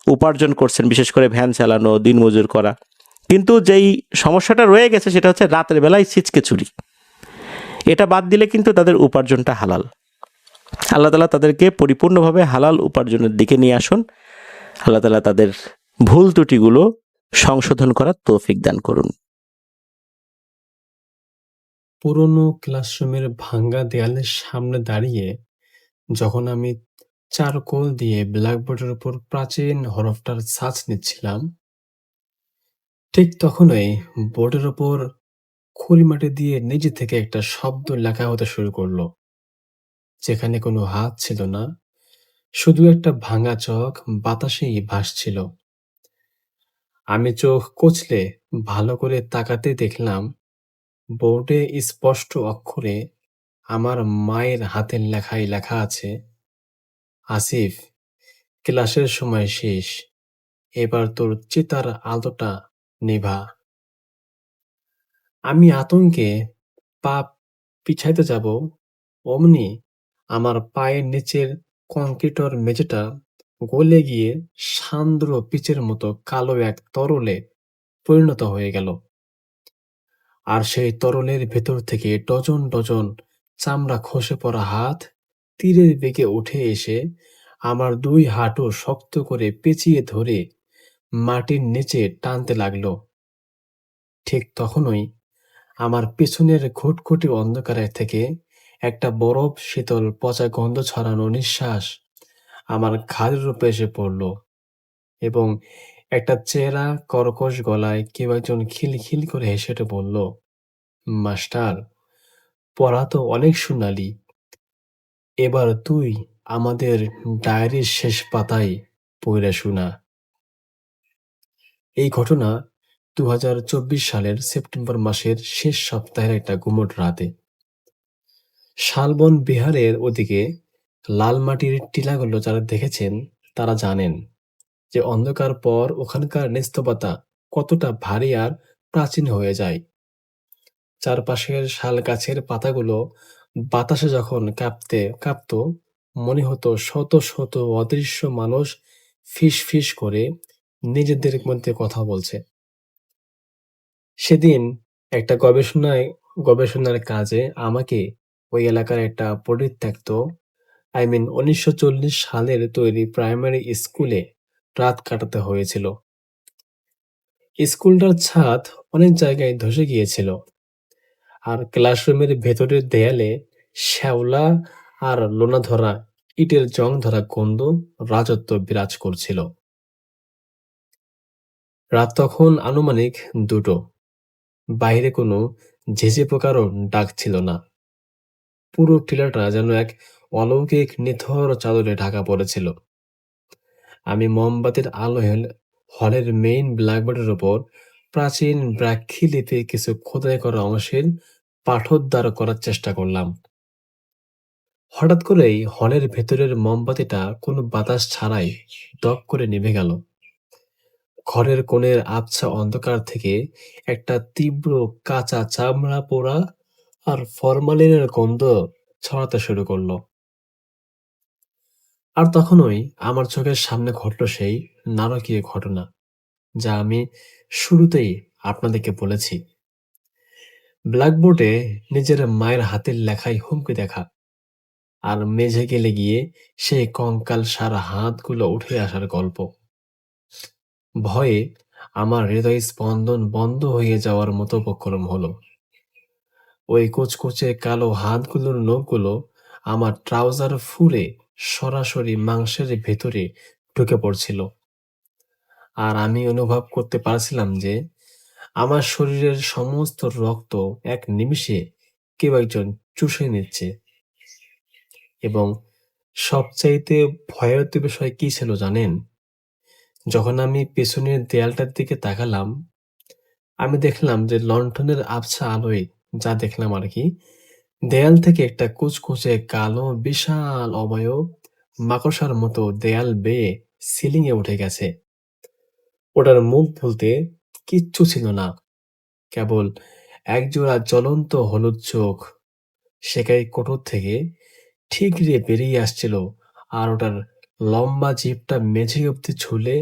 উপার্জন করছেন, বিশেষ করে ভ্যান চালানো, দিনমজুর করা। কিন্তু যেই সমস্যাটা রয়ে গেছে সেটা হচ্ছে রাতের বেলায় ছিচকে চুরি। এটা বাদ দিলে কিন্তু তাদের উপার্জনটা হালাল। আল্লাহ তাআলা তাদেরকে পরিপূর্ণভাবে হালাল উপার্জনের দিকে নিয়ে আসুন। আল্লাহ তাআলা তাদের ভুল ত্রুটিগুলো সংশোধন করার তৌফিক দান করুন। পুরনো ক্লাসরুমের ভাঙ্গা দেয়ালের সামনে দাঁড়িয়ে যখন আমি চারকোল দিয়ে ব্ল্যাকবোর্ডের উপর প্রাচীন হরফটার ছাঁচ নিচ্ছিলাম, ঠিক তখনই বোর্ডের উপর খুলিমাটি দিয়ে নিজে থেকে একটা শব্দ লেখা হতে শুরু করলো, যেখানে কোনো হাত ছিল না, শুধু একটা ভাঙা চক বাতাসেই ভাসছিল। আমি চোখ কচলে ভালো করে তাকাতে দেখলাম বোর্ডে স্পষ্ট অক্ষরে আমার মায়ের হাতের লেখায় লেখা আছে, আসিফ, ক্লাসের সময় শেষ, এবার তোর চিতার আলোটা নিভা। আমি আতঙ্কে পা পিছাইতে যাব, অমনি আমার পায়ের নিচের কংক্রিটর মেঝেটা গলে গিয়ে সান্দ্র পিচের মতো কালো এক তরলে পরিণত হয়ে গেল। আর সেই তরলের ভেতর থেকে ডজন ডজন চামড়া খসে পড়া হাত তীরের বেগে উঠে এসে আমার 2 হাঁটু শক্ত করে পেঁচিয়ে ধরে মাটির নিচে টানতে লাগলো। ঠিক তখনই আমার পেছনের ঘুটঘুটে অন্ধকারের থেকে একটা বরফ শীতল পচা গন্ধ ছড়ানো নিঃশ্বাস আমার ঘাড়ের উপর এসে পড়ল, এবং একটা চেহারা কর্কশ গলায় কেউ একজন খিলখিল করে হেসে উঠে বলল, মাস্টার, পড়া তো অনেক শুনালি, এবার তুই আমাদের ডায়েরির শেষ পাতায় পড়ে শোনা। এই ঘটনা 2024 সালের সেপ্টেম্বর মাসের শেষ সপ্তাহের একটা গুমোট রাতে শালবন বিহারের ওদিকে লাল মাটির টিলাগুলো যারা দেখেছেন তারা জানেন যে অন্ধকার পর ওখানকার নিস্তবতা কতটা ভারী আর প্রাচীন হয়ে যায়। চারপাশের শাল গাছের পাতাগুলো বাতাসে যখন কাঁপতে কাঁপতো, মনে হতো শত শত অদৃশ্য মানুষ ফিস ফিস করে নিজেদের মধ্যে কথা বলছে। সেদিন একটা গবেষণার কাজে আমাকে ওই এলাকার একটা পরিত্যক্ত 1940 সালের তৈরি প্রাইমারি স্কুলে রাত কাটাতে হয়েছিল। স্কুলটার ছাদ অনেক জায়গায় ধসে গিয়েছিল, আর ক্লাসরুমের ভেতরের দেয়ালে শ্যাওলা আর লোনা ধরা ইটের জং ধরা গন্ধ রাজত্ব বিরাজ করছিল। রাত তখন আনুমানিক 2টো। বাইরে কোনো ঝিঁঝি পোকারও ডাক ছিল না। পুরো টিলাটা যেন এক অলৌকিক নিথর চাদরে ঢাকা পড়েছিল। আমি মোমবাতির আলো হলের মেইন ব্ল্যাকবোর্ডের ওপর প্রাচীন ব্রাক্ষী লিপি কিছু খোদাই করা অংশের পাঠোদ্ধার করার চেষ্টা করলাম। হঠাৎ করেই হলের ভেতরের মোমবাতিটা কোনো বাতাস ছাড়াই দপ করে নিভে গেল। ঘরের কোণের আবছা অন্ধকার থেকে একটা তীব্র কাঁচা চামড়া পোড়া আর ফরমালিনের গন্ধ ছড়াতে শুরু করলো। আর তখনই আমার চোখের সামনে ঘটল সেই নারকীয় ঘটনা যা আমি শুরুতেই আপনাদেরকে বলেছি। ব্ল্যাকবোর্ডে নিজের মায়ের হাতের লেখায় হুমকি দেখা, আর মেঝে গেলে গিয়ে সেই কঙ্কাল সারা হাতগুলো উঠে আসার গল্প। ভয়ে আমার হৃদয় স্পন্দন বন্ধ হয়ে যাওয়ার মতো উপক্রম হলো। ওই কুচকুচে কালো হাতগুলোর নখগুলো আমার ট্রাউজার ফুঁড়ে সরাসরি মাংসের ভেতরে ঢুকে পড়ছিল, আর আমি অনুভব করতে পারছিলাম যে আমার শরীরের সমস্ত রক্ত এক নিমিষে কেউ একজন চুষে নিচ্ছে। এবং সবচাইতে ভয়াবহ বিষয় কি ছিল জানেন? যখন আমি পেছনের দেয়ালটার দিকে তাকালাম, আমি দেখলাম যে লণ্ঠনের আবছা আলোয় যা দেখলাম আর কি, দেয়াল থেকে একটা কুচকুচে কালো বিশাল অবয়ব মাকড়সার মতো দেয়াল বেয়ে সিলিং এ উঠে গেছে। ওটার মুখ বলতে কিচ্ছু ছিল না, কেবল একজোড়া জ্বলন্ত হলুদ চোখ সেকাই কোটর থেকে ঠিকরে বেরিয়ে আসছিল, আর ওটার লম্বা জিভটা মেঝে অব্দি ঝুলে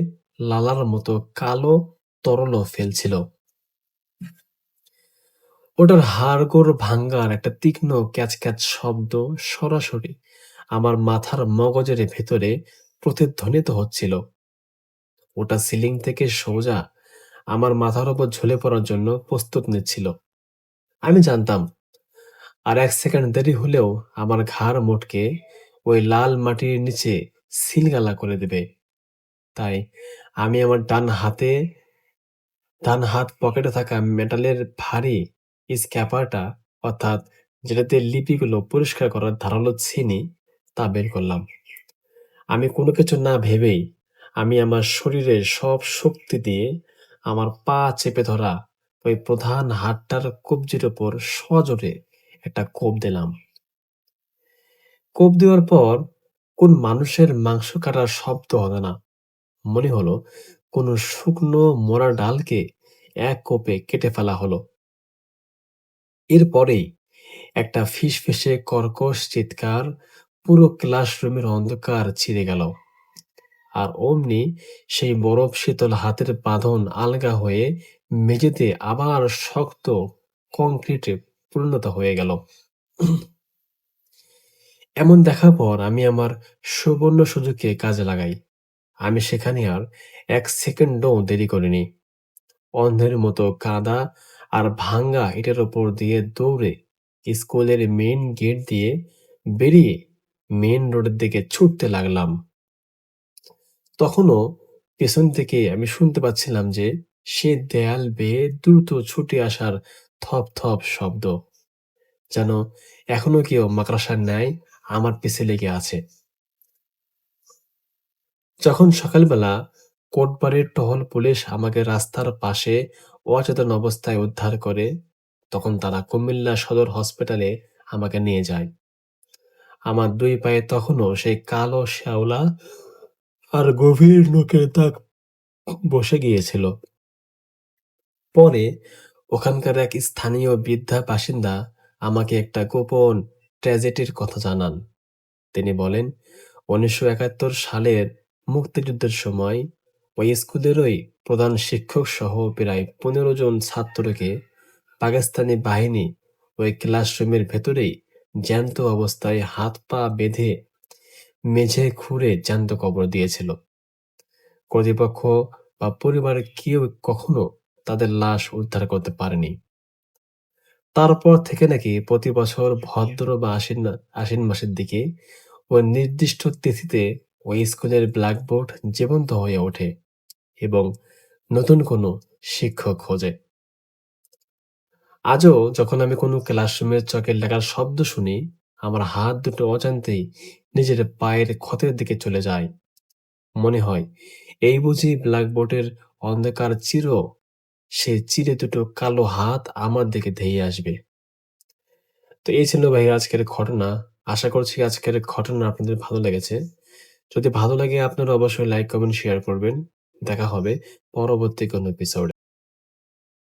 লালার মতো কালো তরল ফেলছিল। ওটার হাড়গোড় ভাঙ্গার একটা তীক্ষ্ণ ক্যাচ ক্যাচ শব্দ সরাসরি আমার মাথার মগজের ভেতরে প্রতিধ্বনিত হচ্ছিল। ওটা সিলিং থেকে সোজা আমার মাথার উপর ঝুলে পড়ার জন্য প্রস্তুত নিচ্ছিল। আমি জানতাম আর 1 সেকেন্ড দেরি হলেও আমার ঘাড় মোটকে ওই লাল মাটির নিচে সিলগালা করে দেবে। তাই আমি আমার ডান হাত পকেটে থাকা মেটালের ভারী স্ক্যাপারটা, অর্থাৎ যেটাতে লিপিগুলো পরিষ্কার করার ধারালো ছিনি, তা বের করলাম। আমি কোনো কিছু না ভেবেই আমি আমার শরীরের সব শক্তি দিয়ে আমার পা চেপে ধরা ওই প্রধান হাড়টার কবজির ওপর সজোরে একটা কোপ দিলাম। কোপ দেওয়ার পর কোন মানুষের মাংস কাটার শব্দ হলো না, মনে হলো কোনো শুকনো মরা ডালকে এক কোপে কেটে ফেলা হলো। এরপরেই একটা ফিসফিসে কর্কশ চিৎকার পুরো ক্লাসরুমের অন্ধকার ছিঁড়ে গেল, আর অমনি সেই বরফ শীতল হাতের বাঁধন আলগা হয়ে মেঝেতে আবার শক্ত কংক্রিটে পরিণত হয়ে গেল। এমন দেখার পর আমি আমার সুবর্ণ সুযোগকে কাজে লাগাই। আমি সেখানে আর 1 সেকেন্ডও দেরি করিনি। অন্ধের মতো কাদা আর ভাঙ্গা ইটের ওপর দিয়ে দৌড়ে স্কুলের মেইন গেট দিয়ে বেরিয়ে মেইন রোডের দিকে ছুটতে লাগলাম। তখনও পেছন থেকে আমি শুনতে পাচ্ছিলাম যে সে দেয়াল বেয়ে দ্রুত ছুটে আসার থপ থপ শব্দ, যেন এখনো কেউ মাকড়সার ন্যায় আমার পিছে লেগে আছে। যখন সকালবেলা কোটবাড়ির টহল পুলিশ আমাকে রাস্তার পাশে অচেতন অবস্থায় উদ্ধার করে, তখন তারা কুমিল্লা সদর হসপিটালে আমাকে নিয়ে যায়। আমার ২ পায়ে তখনও সেই কালো শ্যাওলা আর গভীর নখের দাগ বসে গিয়েছিল। পরে ওখানকার এক স্থানীয় বৃদ্ধা বাসিন্দা আমাকে একটা গোপন ট্র্যাজেডির কথা জানান। তিনি বলেন, ১৯৭১ সালের মুক্তিযুদ্ধের সময় ওই স্কুলেরই প্রধান শিক্ষক সহ প্রায় ১৫ জন ছাত্রকে পাকিস্তানি বাহিনী ওই ক্লাসরুমের ভেতরেই জ্যান্ত অবস্থায় হাত পা বেঁধে মেঝে খুঁড়ে জ্যান্ত কবর দিয়েছিল। কর্তৃপক্ষ বা পরিবারের কেউ কখনো তাদের লাশ উদ্ধার করতে পারেনি। তারপর থেকে নাকি প্রতি বছর ভদ্র বা আশ্বিন মাসের দিকে ওই নির্দিষ্ট তিথিতে ওই স্কুলের ব্ল্যাকবোর্ড জীবন্ত হয়ে ওঠে এবং নতুন কোনো শিক্ষক খোঁজে। আজও যখন আমি কোনো ক্লাসরুমের চকের লেখার শব্দ শুনি, আমার হাত দুটো অজান্তেই নিজের পায়ের ক্ষতের দিকে চলে যায়। মনে হয় এই বুঝি ব্ল্যাকবোর্ডের অন্ধকার সেই চিরে দুটো কালো হাত আমার দিকে ধেয়ে আসবে। তো এই ছিল ভাই আজকের ঘটনা। আশা করছি আজকের ঘটনা আপনাদের ভালো লেগেছে। যদি ভালো লাগে আপনারা অবশ্যই লাইক, কমেন্ট, শেয়ার করবেন। দেখা হবে পরবর্তী কোনো এপিসোডে।